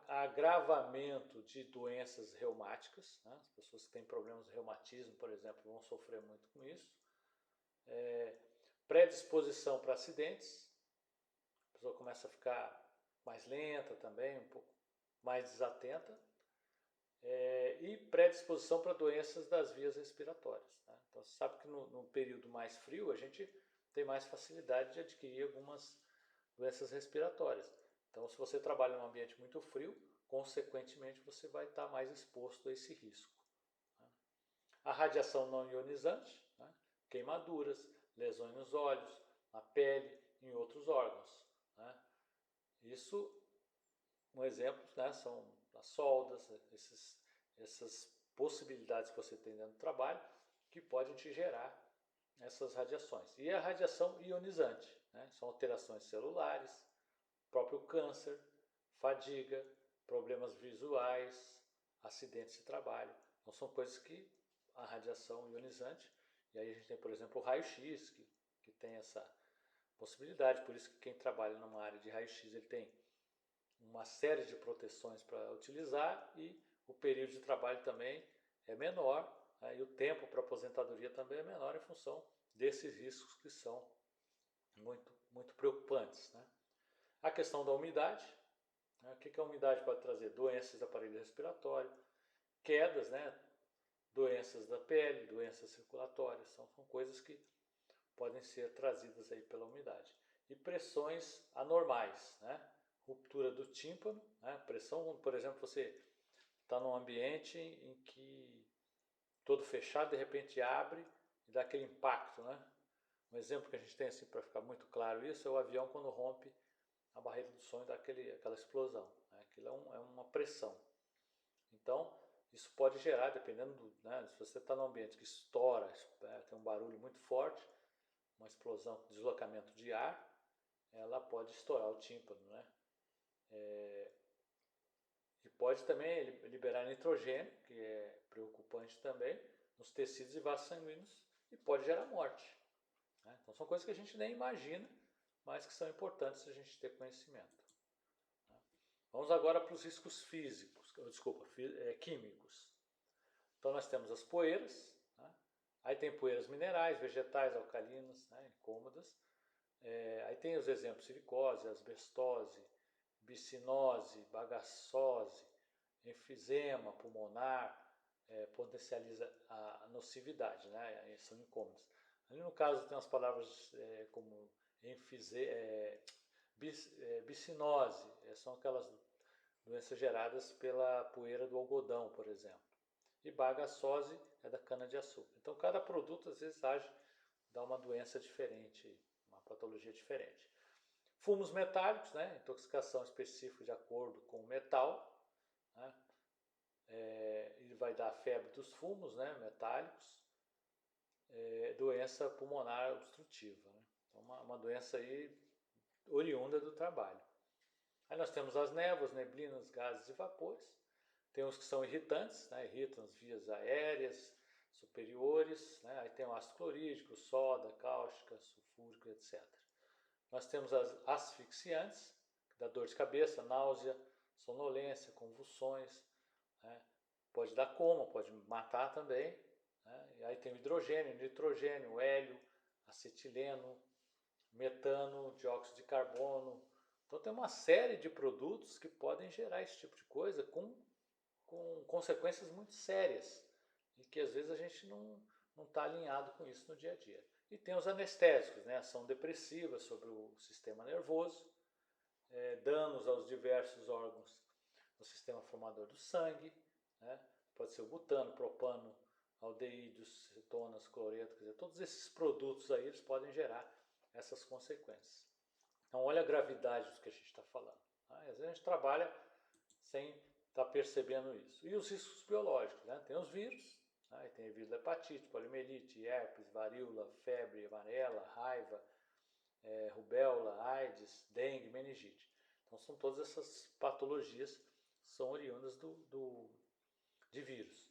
Agravamento de doenças reumáticas, né? As pessoas que têm problemas de reumatismo, por exemplo, vão sofrer muito com isso. Predisposição para acidentes, pessoa começa a ficar mais lenta também, um pouco mais desatenta, e predisposição para doenças das vias respiratórias. Né? Então, você sabe que no período mais frio a gente tem mais facilidade de adquirir algumas doenças respiratórias. Então, se você trabalha num ambiente muito frio, consequentemente você vai estar mais exposto a esse risco. Né? A radiação não ionizante, né? Queimaduras, lesões nos olhos, na pele, em outros órgãos. Né? Isso, um exemplo, né, são as soldas, essas possibilidades que você tem dentro do trabalho que podem te gerar essas radiações. E a radiação ionizante, né, são alterações celulares, próprio câncer, fadiga, problemas visuais, acidentes de trabalho. Então são coisas que a radiação ionizante, e aí a gente tem, por exemplo, o raio-x, que tem essa possibilidade, por isso que quem trabalha numa área de raio-x ele tem uma série de proteções para utilizar e o período de trabalho também é menor, né, e o tempo para aposentadoria também é menor em função desses riscos que são muito, muito preocupantes. Né? A questão da umidade, né, o que a umidade pode trazer? Doenças do aparelho respiratório, quedas, né, doenças da pele, doenças circulatórias, são coisas que podem ser trazidas aí pela umidade. E pressões anormais, né? Ruptura do tímpano, né? Pressão, por exemplo, você está num ambiente em que todo fechado, de repente abre e dá aquele impacto, né? Um exemplo que a gente tem assim para ficar muito claro isso é o avião quando rompe a barreira do som e dá aquela explosão. Né? Aquilo é uma pressão. Então, isso pode gerar, dependendo do, né, se você está num ambiente que estoura, tem um barulho muito forte, uma explosão, deslocamento de ar, ela pode estourar o tímpano, né? E pode também liberar nitrogênio, que é preocupante também, nos tecidos e vasos sanguíneos e pode gerar morte. Né? Então são coisas que a gente nem imagina, mas que são importantes a gente ter conhecimento. Né? Vamos agora para os riscos físicos, químicos. Então nós temos as poeiras, né? Aí tem poeiras minerais, vegetais, alcalinas, né? Incômodas. Aí tem os exemplos: silicose, asbestose, bicinose, bagaçose, enfisema pulmonar, potencializa a nocividade, né? São incômodas. Ali no caso tem umas palavras como bicinose, são aquelas doenças geradas pela poeira do algodão, por exemplo. E bagaçose é da cana-de-açúcar. Então cada produto às vezes dá uma doença diferente, uma patologia diferente. Fumos metálicos, né? Intoxicação específica de acordo com o metal, né? Ele vai dar febre dos fumos, né? Metálicos, doença pulmonar obstrutiva, né? Então uma doença aí oriunda do trabalho. Aí nós temos as névoas, neblinas, gases e vapores. Tem os que são irritantes, né? Irritam as vias aéreas superiores, né? Aí tem o ácido clorídrico, soda, cáustica, sulfúrico, etc. Nós temos as asfixiantes, que dá dor de cabeça, náusea, sonolência, convulsões, né? Pode dar coma, pode matar também. Né? E aí tem o hidrogênio, nitrogênio, hélio, acetileno, metano, dióxido de carbono. Então tem uma série de produtos que podem gerar esse tipo de coisa com consequências muito sérias e que às vezes a gente não está alinhado com isso no dia a dia. E tem os anestésicos, né? Ação depressiva sobre o sistema nervoso, danos aos diversos órgãos do sistema formador do sangue, né? Pode ser o butano, propano, aldeídos, cetonas, cloreto, quer dizer, todos esses produtos aí eles podem gerar essas consequências. Então olha a gravidade do que a gente está falando. Tá? Às vezes a gente trabalha sem estar percebendo isso. E os riscos biológicos, né? Tem os vírus, né? Tem vírus da hepatite, poliomielite, herpes, varíola, febre amarela, raiva, rubéola, AIDS, dengue, meningite. Então são todas essas patologias que são oriundas de vírus.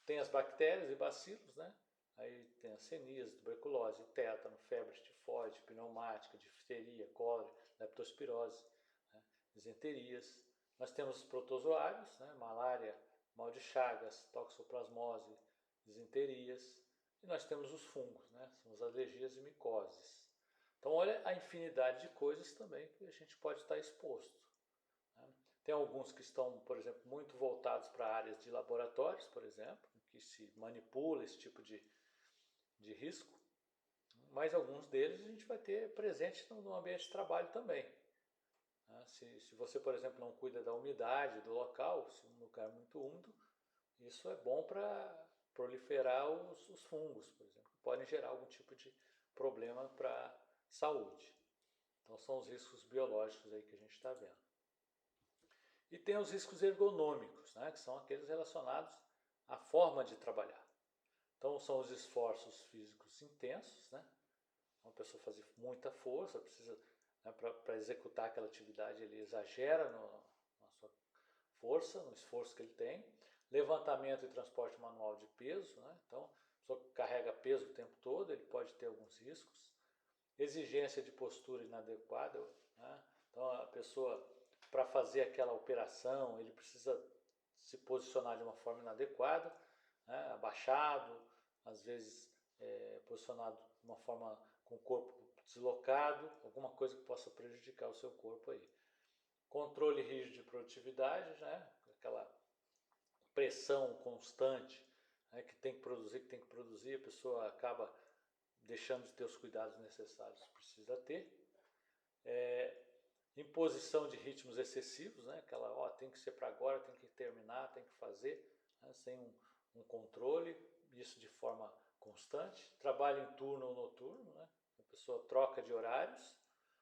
Tem as bactérias e bacilos, né? Aí tem a ceníase, tuberculose, tétano, febre tifoide, pneumática, difteria, cólera, leptospirose, né? Disenterias. Nós temos os protozoários, né? Malária, mal de Chagas, toxoplasmose, disenterias. E nós temos os fungos, né? São as alergias e micoses. Então olha a infinidade de coisas também que a gente pode estar exposto. Né? Tem alguns que estão, por exemplo, muito voltados para áreas de laboratórios, por exemplo, que se manipula esse tipo de risco, mas alguns deles a gente vai ter presente no ambiente de trabalho também. Se você, por exemplo, não cuida da umidade do local, se é um lugar muito úmido, isso é bom para proliferar os fungos, por exemplo, que podem gerar algum tipo de problema para a saúde. Então são os riscos biológicos aí que a gente está vendo. E tem os riscos ergonômicos, né, que são aqueles relacionados à forma de trabalhar. Então são os esforços físicos intensos, né? Uma pessoa fazer muita força, precisa, né, para executar aquela atividade, ele exagera na sua força, no esforço que ele tem. Levantamento e transporte manual de peso, né? Então, a pessoa carrega peso o tempo todo, ele pode ter alguns riscos. Exigência de postura inadequada, né? Então a pessoa, para fazer aquela operação, ele precisa se posicionar de uma forma inadequada, né? Abaixado, às vezes posicionado de uma forma com o corpo deslocado, alguma coisa que possa prejudicar o seu corpo aí. Controle rígido de produtividade, né? Aquela pressão constante, né? Que tem que produzir, a pessoa acaba deixando de ter os cuidados necessários que precisa ter. Imposição de ritmos excessivos, né? Aquela, tem que ser para agora, tem que terminar, tem que fazer, né? Sem um controle, isso de forma constante. Trabalho em turno ou noturno, né? A pessoa troca de horários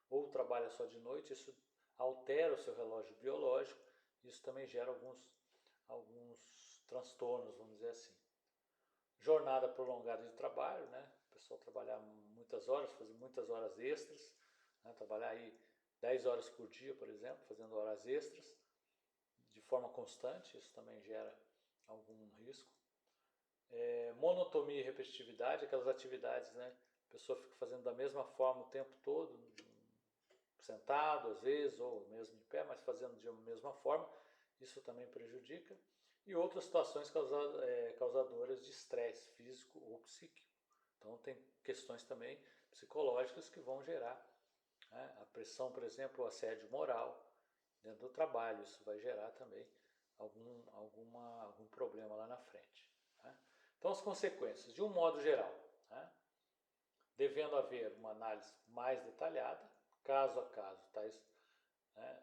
ou trabalha só de noite, isso altera o seu relógio biológico, isso também gera alguns transtornos, vamos dizer assim. Jornada prolongada de trabalho, né? O pessoal trabalhar muitas horas, fazer muitas horas extras, né? Trabalhar aí 10 horas por dia, por exemplo, fazendo horas extras, de forma constante, isso também gera algum risco. Monotonia e repetitividade, aquelas atividades, né? A pessoa fica fazendo da mesma forma o tempo todo, sentado às vezes, ou mesmo de pé, mas fazendo de uma mesma forma, isso também prejudica. E outras situações causadoras de estresse físico ou psíquico. Então tem questões também psicológicas que vão gerar, né? A pressão, por exemplo, o assédio moral dentro do trabalho, isso vai gerar também algum problema lá na frente. Né? Então as consequências, de um modo geral, né? Devendo haver uma análise mais detalhada, caso a caso, tais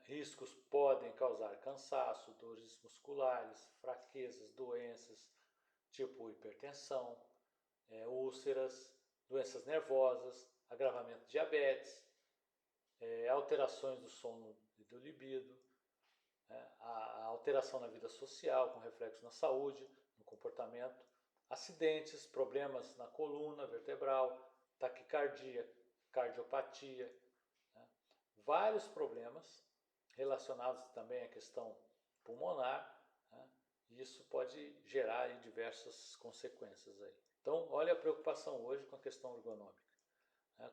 riscos podem causar cansaço, dores musculares, fraquezas, doenças tipo hipertensão, úlceras, doenças nervosas, agravamento de diabetes, alterações do sono e do libido, a alteração na vida social com reflexo na saúde, no comportamento, acidentes, problemas na coluna vertebral, taquicardia, cardiopatia, vários problemas relacionados também à questão pulmonar, né? E isso pode gerar aí diversas consequências aí. Então, olha a preocupação hoje com a questão ergonômica.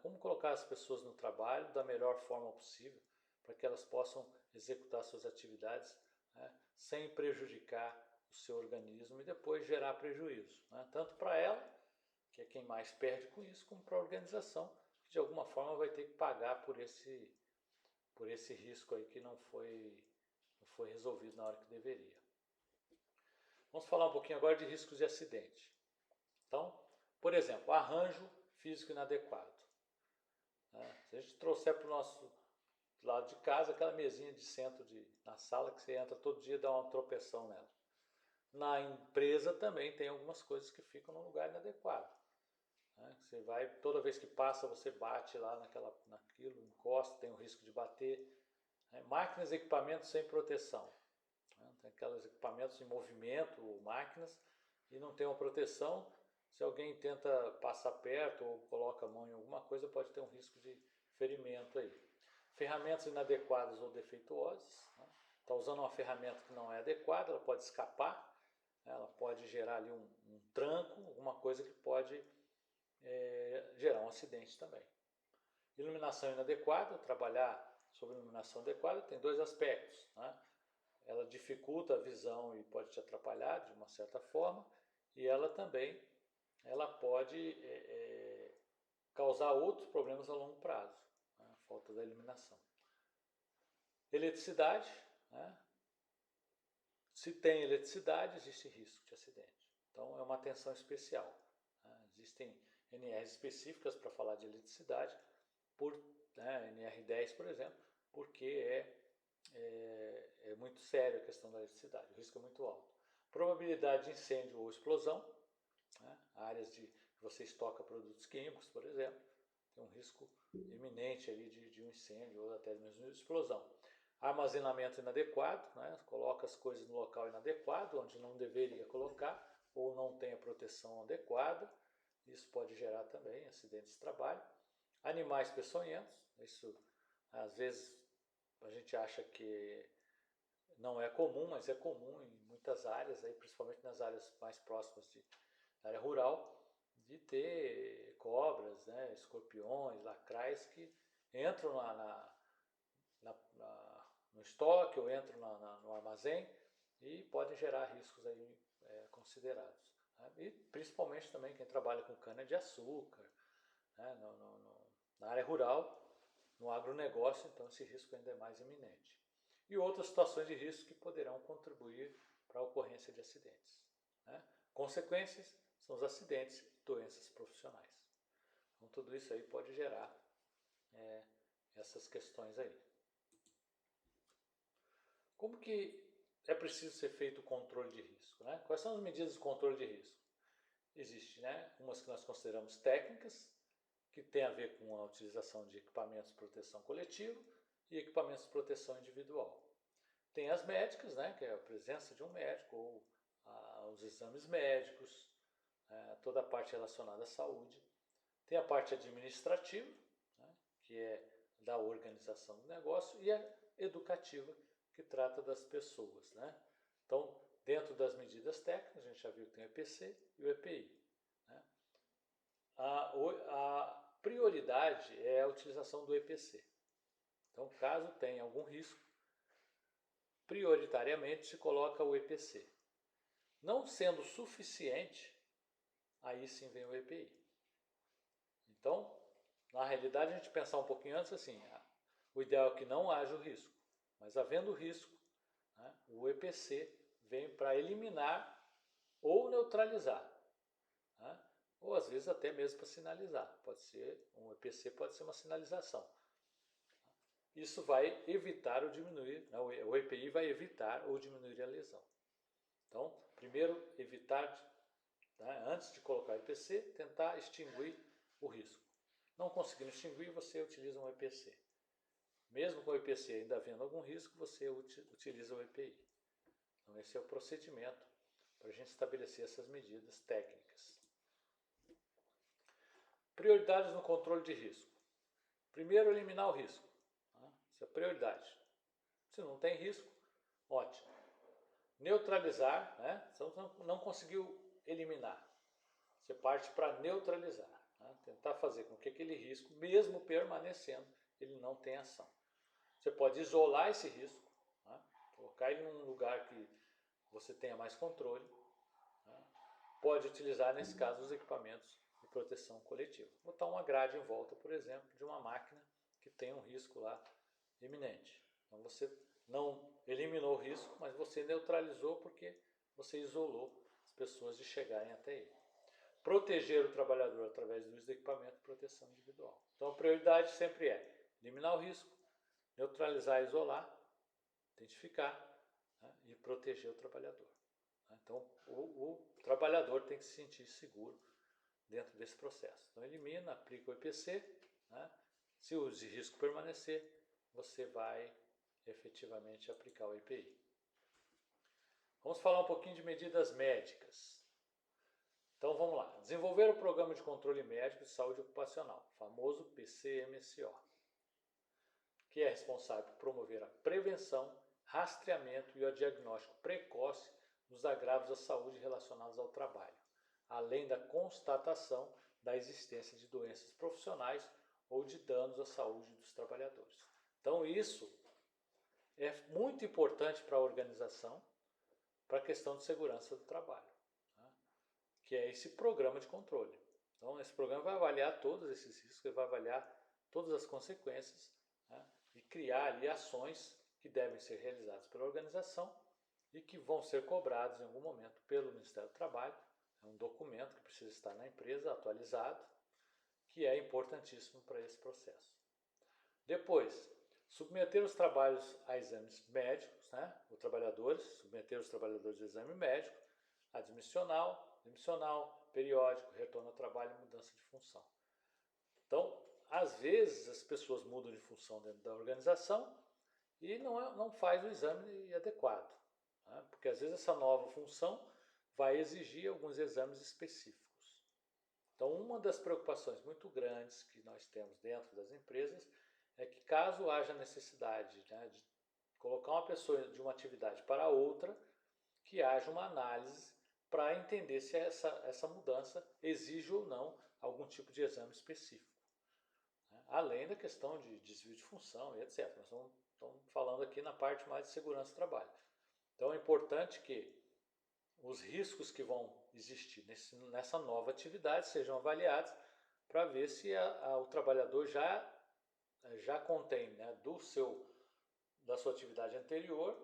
Como colocar as pessoas no trabalho da melhor forma possível para que elas possam executar suas atividades, né, sem prejudicar o seu organismo e depois gerar prejuízo, né, tanto para ela, que é quem mais perde com isso, como para a organização, que de alguma forma vai ter que pagar por esse risco aí que não foi resolvido na hora que deveria. Vamos falar um pouquinho agora de riscos de acidente. Então, por exemplo, arranjo físico inadequado. Se a gente trouxer para o nosso lado de casa aquela mesinha de centro na sala que você entra todo dia e dá uma tropeção nela. Na empresa também tem algumas coisas que ficam num lugar inadequado. Você vai, toda vez que passa, você bate lá naquilo, encosta, tem o risco de bater. Máquinas e equipamentos sem proteção. Tem aqueles equipamentos em movimento, ou máquinas, e não tem uma proteção. Se alguém tenta passar perto ou coloca a mão em alguma coisa, pode ter um risco de ferimento aí. Ferramentas inadequadas ou defeituosas. Está usando uma ferramenta que não é adequada, ela pode escapar, ela pode gerar ali um tranco, alguma coisa que pode gerar um acidente também. Iluminação inadequada, trabalhar sobre iluminação adequada tem dois aspectos. Ela dificulta a visão e pode te atrapalhar de uma certa forma, e ela também pode causar outros problemas a longo prazo, né? A falta da eliminação. Eletricidade, né? Se tem eletricidade, existe risco de acidente. Então é uma atenção especial, né? Existem NRs específicas para falar de eletricidade, né, NR10, por exemplo, porque é muito sério a questão da eletricidade, o risco é muito alto. Probabilidade de incêndio ou explosão, né, áreas que você estoca produtos químicos, por exemplo, tem um risco iminente ali de um incêndio ou até mesmo de explosão. Armazenamento inadequado, né, coloca as coisas no local inadequado, onde não deveria colocar, ou não tem a proteção adequada, isso pode gerar também acidentes de trabalho. Animais peçonhentos, isso às vezes a gente acha que não é comum, mas é comum em muitas áreas, aí, principalmente nas áreas mais próximas da área rural, de ter cobras, né, escorpiões, lacrais que entram no estoque ou entram no armazém e podem gerar riscos aí, considerados. Né? E principalmente também quem trabalha com cana-de-açúcar, né, na área rural, no agronegócio, então esse risco ainda é mais iminente. E outras situações de risco que poderão contribuir para a ocorrência de acidentes. Né? Consequências são os acidentes e doenças profissionais. Então tudo isso aí pode gerar essas questões aí. Como que é preciso ser feito o controle de risco? Né? Quais são as medidas de controle de risco? Existem, né, umas que nós consideramos técnicas, que tem a ver com a utilização de equipamentos de proteção coletiva e equipamentos de proteção individual. Tem as médicas, né, que é a presença de um médico ou os exames médicos, toda a parte relacionada à saúde. Tem a parte administrativa, né, que é da organização do negócio, e a educativa, que trata das pessoas. Né? Então, dentro das medidas técnicas, a gente já viu que tem o EPC e o EPI. Né? A prioridade é a utilização do EPC. Então, caso tenha algum risco, prioritariamente se coloca o EPC. Não sendo suficiente, aí sim vem o EPI. Então, na realidade, a gente pensar um pouquinho antes assim, o ideal é que não haja o risco, mas havendo risco, né, o EPC vem para eliminar ou neutralizar, né, ou às vezes até mesmo para sinalizar. Pode ser, um EPC pode ser uma sinalização. Isso vai evitar ou diminuir, né, o EPI vai evitar ou diminuir a lesão. Então, primeiro, evitar, né, antes de colocar o EPC, tentar extinguir o risco. Não conseguindo extinguir, você utiliza um EPC. Mesmo com o EPC ainda havendo algum risco, você utiliza o EPI. Então, esse é o procedimento para a gente estabelecer essas medidas técnicas. Prioridades no controle de risco. Primeiro, eliminar o risco. Isso é a prioridade. Se não tem risco, ótimo. Neutralizar, né? Se não conseguiu eliminar, você parte para neutralizar. Né? Tentar fazer com que aquele risco, mesmo permanecendo, ele não tenha ação. Você pode isolar esse risco, né? Colocar ele num lugar que você tenha mais controle. Né? Pode utilizar, nesse caso, os equipamentos de proteção coletiva. Botar uma grade em volta, por exemplo, de uma máquina que tem um risco lá iminente. Então você não eliminou o risco, mas você neutralizou porque você isolou as pessoas de chegarem até ele. Proteger o trabalhador através do uso de equipamento de proteção individual. Então a prioridade sempre é eliminar o risco, neutralizar, isolar, identificar, né, e proteger o trabalhador. Então o trabalhador tem que se sentir seguro dentro desse processo. Então elimina, aplica o EPC, né? Se o de risco permanecer, você vai efetivamente aplicar o EPI. Vamos falar um pouquinho de medidas médicas. Então vamos lá. Desenvolver o Programa de Controle Médico de Saúde Ocupacional, famoso PCMSO, que é responsável por promover a prevenção, rastreamento e o diagnóstico precoce dos agravos à saúde relacionados ao trabalho, além da constatação da existência de doenças profissionais ou de danos à saúde dos trabalhadores. Então isso é muito importante para a organização, para a questão de segurança do trabalho, né? Que é esse programa de controle. Então, esse programa vai avaliar todos esses riscos, ele vai avaliar todas as consequências, né, e criar ali ações que devem ser realizadas pela organização e que vão ser cobradas em algum momento pelo Ministério do Trabalho. É um documento que precisa estar na empresa, atualizado, que é importantíssimo para esse processo. Depois, submeter os trabalhos a exames médicos, né? Submeter os trabalhadores a exame médico, admissional, demissional, periódico, retorno ao trabalho e mudança de função. Então, às vezes as pessoas mudam de função dentro da organização e não faz o exame adequado, né? Porque às vezes essa nova função vai exigir alguns exames específicos. Então, uma das preocupações muito grandes que nós temos dentro das empresas é que, caso haja necessidade, né, de colocar uma pessoa de uma atividade para outra, que haja uma análise para entender se essa mudança exige ou não algum tipo de exame específico, né? Além da questão de desvio de função e etc. Nós estamos falando aqui na parte mais de segurança do trabalho. Então é importante que os riscos que vão existir nessa nova atividade sejam avaliados para ver se o trabalhador já contém, né, da sua atividade anterior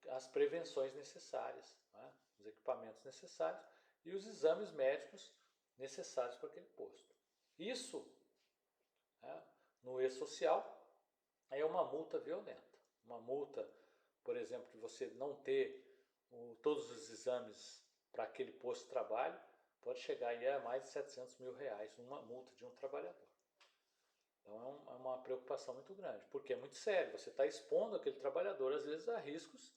as prevenções necessárias, né, os equipamentos necessários e os exames médicos necessários para aquele posto. Isso, né, no E-Social, é uma multa violenta. Uma multa, por exemplo, de você não ter todos os exames para aquele posto de trabalho, pode chegar aí a mais de R$700 mil, uma multa de um trabalhador. Então é uma preocupação muito grande, porque é muito sério, você está expondo aquele trabalhador, às vezes, a riscos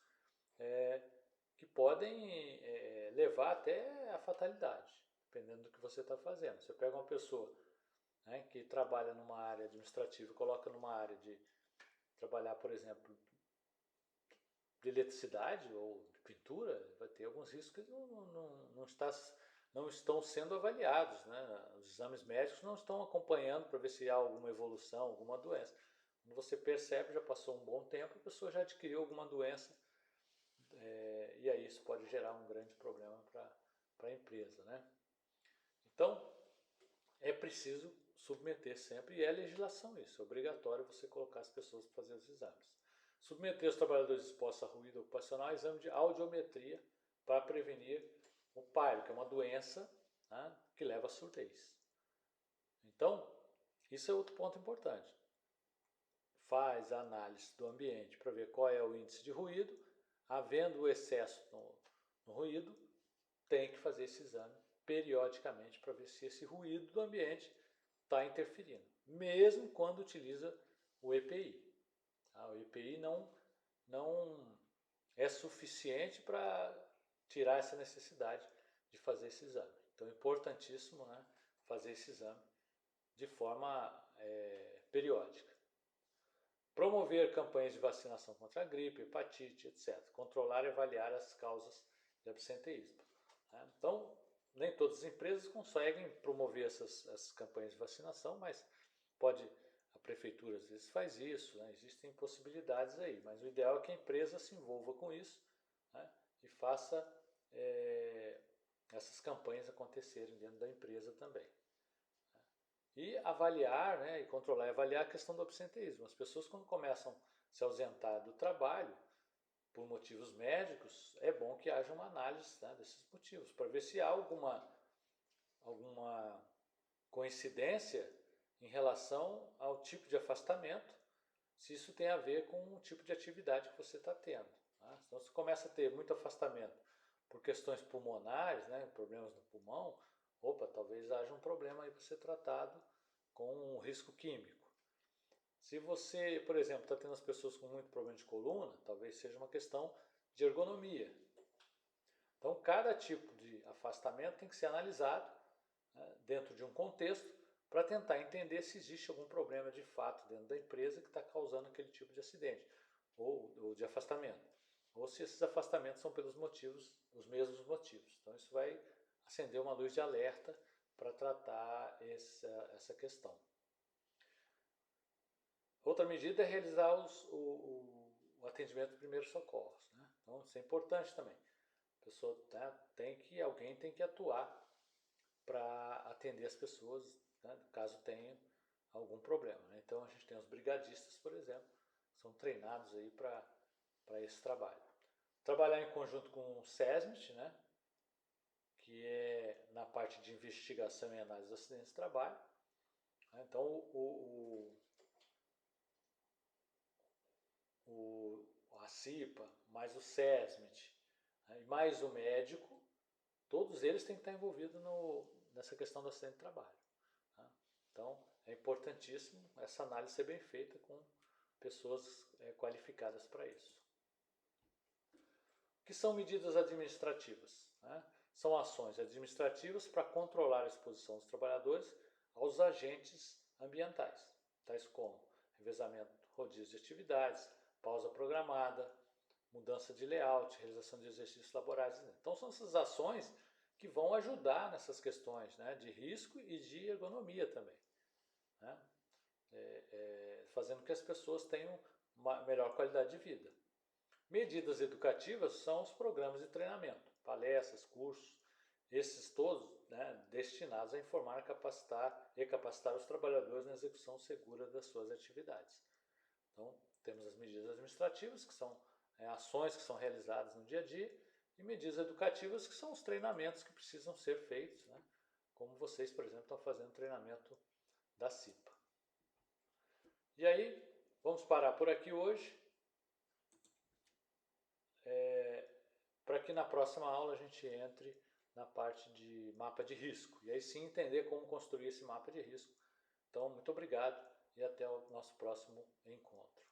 que podem levar até a fatalidade, dependendo do que você está fazendo. Você pega uma pessoa, né, que trabalha numa área administrativa e coloca numa área de trabalhar, por exemplo, de eletricidade ou de pintura, vai ter alguns riscos que não estão sendo avaliados, né? Os exames médicos não estão acompanhando para ver se há alguma evolução, alguma doença. Quando você percebe, já passou um bom tempo, a pessoa já adquiriu alguma doença, e aí isso pode gerar um grande problema para a empresa, né? Então, é preciso submeter sempre, e é legislação isso, é obrigatório você colocar as pessoas para fazer os exames. Submeter os trabalhadores expostos a ruído ocupacional a exame de audiometria para prevenir o PAIRO, que é uma doença, né, que leva à surdez. Então, isso é outro ponto importante. Faz a análise do ambiente para ver qual é o índice de ruído. Havendo o excesso no ruído, tem que fazer esse exame periodicamente para ver se esse ruído do ambiente está interferindo, mesmo quando utiliza o EPI. O EPI não é suficiente para tirar essa necessidade de fazer esse exame. Então é importantíssimo, né, fazer esse exame de forma periódica. Promover campanhas de vacinação contra a gripe, hepatite, etc. Controlar e avaliar as causas de absenteísmo. Então, nem todas as empresas conseguem promover essas campanhas de vacinação, mas a prefeitura às vezes faz isso, né? Existem possibilidades aí, mas o ideal é que a empresa se envolva com isso, né, e faça essas campanhas acontecerem dentro da empresa também. E avaliar, né, e controlar e avaliar a questão do absenteísmo. As pessoas, quando começam a se ausentar do trabalho por motivos médicos, é bom que haja uma análise, né, desses motivos, para ver se há alguma coincidência em relação ao tipo de afastamento, se isso tem a ver com o tipo de atividade que você está tendo. Né? Então, se começa a ter muito afastamento por questões pulmonares, né, problemas no pulmão, talvez haja um problema aí para ser tratado com um risco químico. Se você, por exemplo, está tendo as pessoas com muito problema de coluna, talvez seja uma questão de ergonomia. Então, cada tipo de afastamento tem que ser analisado, né, dentro de um contexto, para tentar entender se existe algum problema de fato dentro da empresa que está causando aquele tipo de acidente ou de afastamento. Ou se esses afastamentos são pelos os mesmos motivos. Então, isso vai acender uma luz de alerta para tratar essa questão. Outra medida é realizar o atendimento de primeiros socorros, né? Então, isso é importante também. A pessoa alguém tem que atuar para atender atender as pessoas, né, caso tenham algum problema, né? Então a gente tem os brigadistas, por exemplo, são treinados aí para esse trabalho. Trabalhar em conjunto com o SESMIT, né, que é na parte de investigação e análise dos acidentes de trabalho. Então a CIPA, mais o SESMIT, né, e mais o médico, todos eles têm que estar envolvidos nessa questão do acidente de trabalho. Né? Então é importantíssimo essa análise ser bem feita com pessoas qualificadas para isso. O que são medidas administrativas? Né? São ações administrativas para controlar a exposição dos trabalhadores aos agentes ambientais, tais como revezamento, rodízio de atividades, pausa programada, mudança de layout, realização de exercícios laborais. Então são essas ações que vão ajudar nessas questões, né, de risco e de ergonomia também, né? Fazendo que as pessoas tenham uma melhor qualidade de vida. Medidas educativas são os programas de treinamento, palestras, cursos, esses todos, né, destinados a informar, capacitar e capacitar os trabalhadores na execução segura das suas atividades. Então, temos as medidas administrativas, que são ações que são realizadas no dia a dia, e medidas educativas, que são os treinamentos que precisam ser feitos, né, como vocês, por exemplo, estão fazendo treinamento da CIPA. E aí, vamos parar por aqui hoje, para que na próxima aula a gente entre na parte de mapa de risco, e aí sim entender como construir esse mapa de risco. Então, muito obrigado e até o nosso próximo encontro.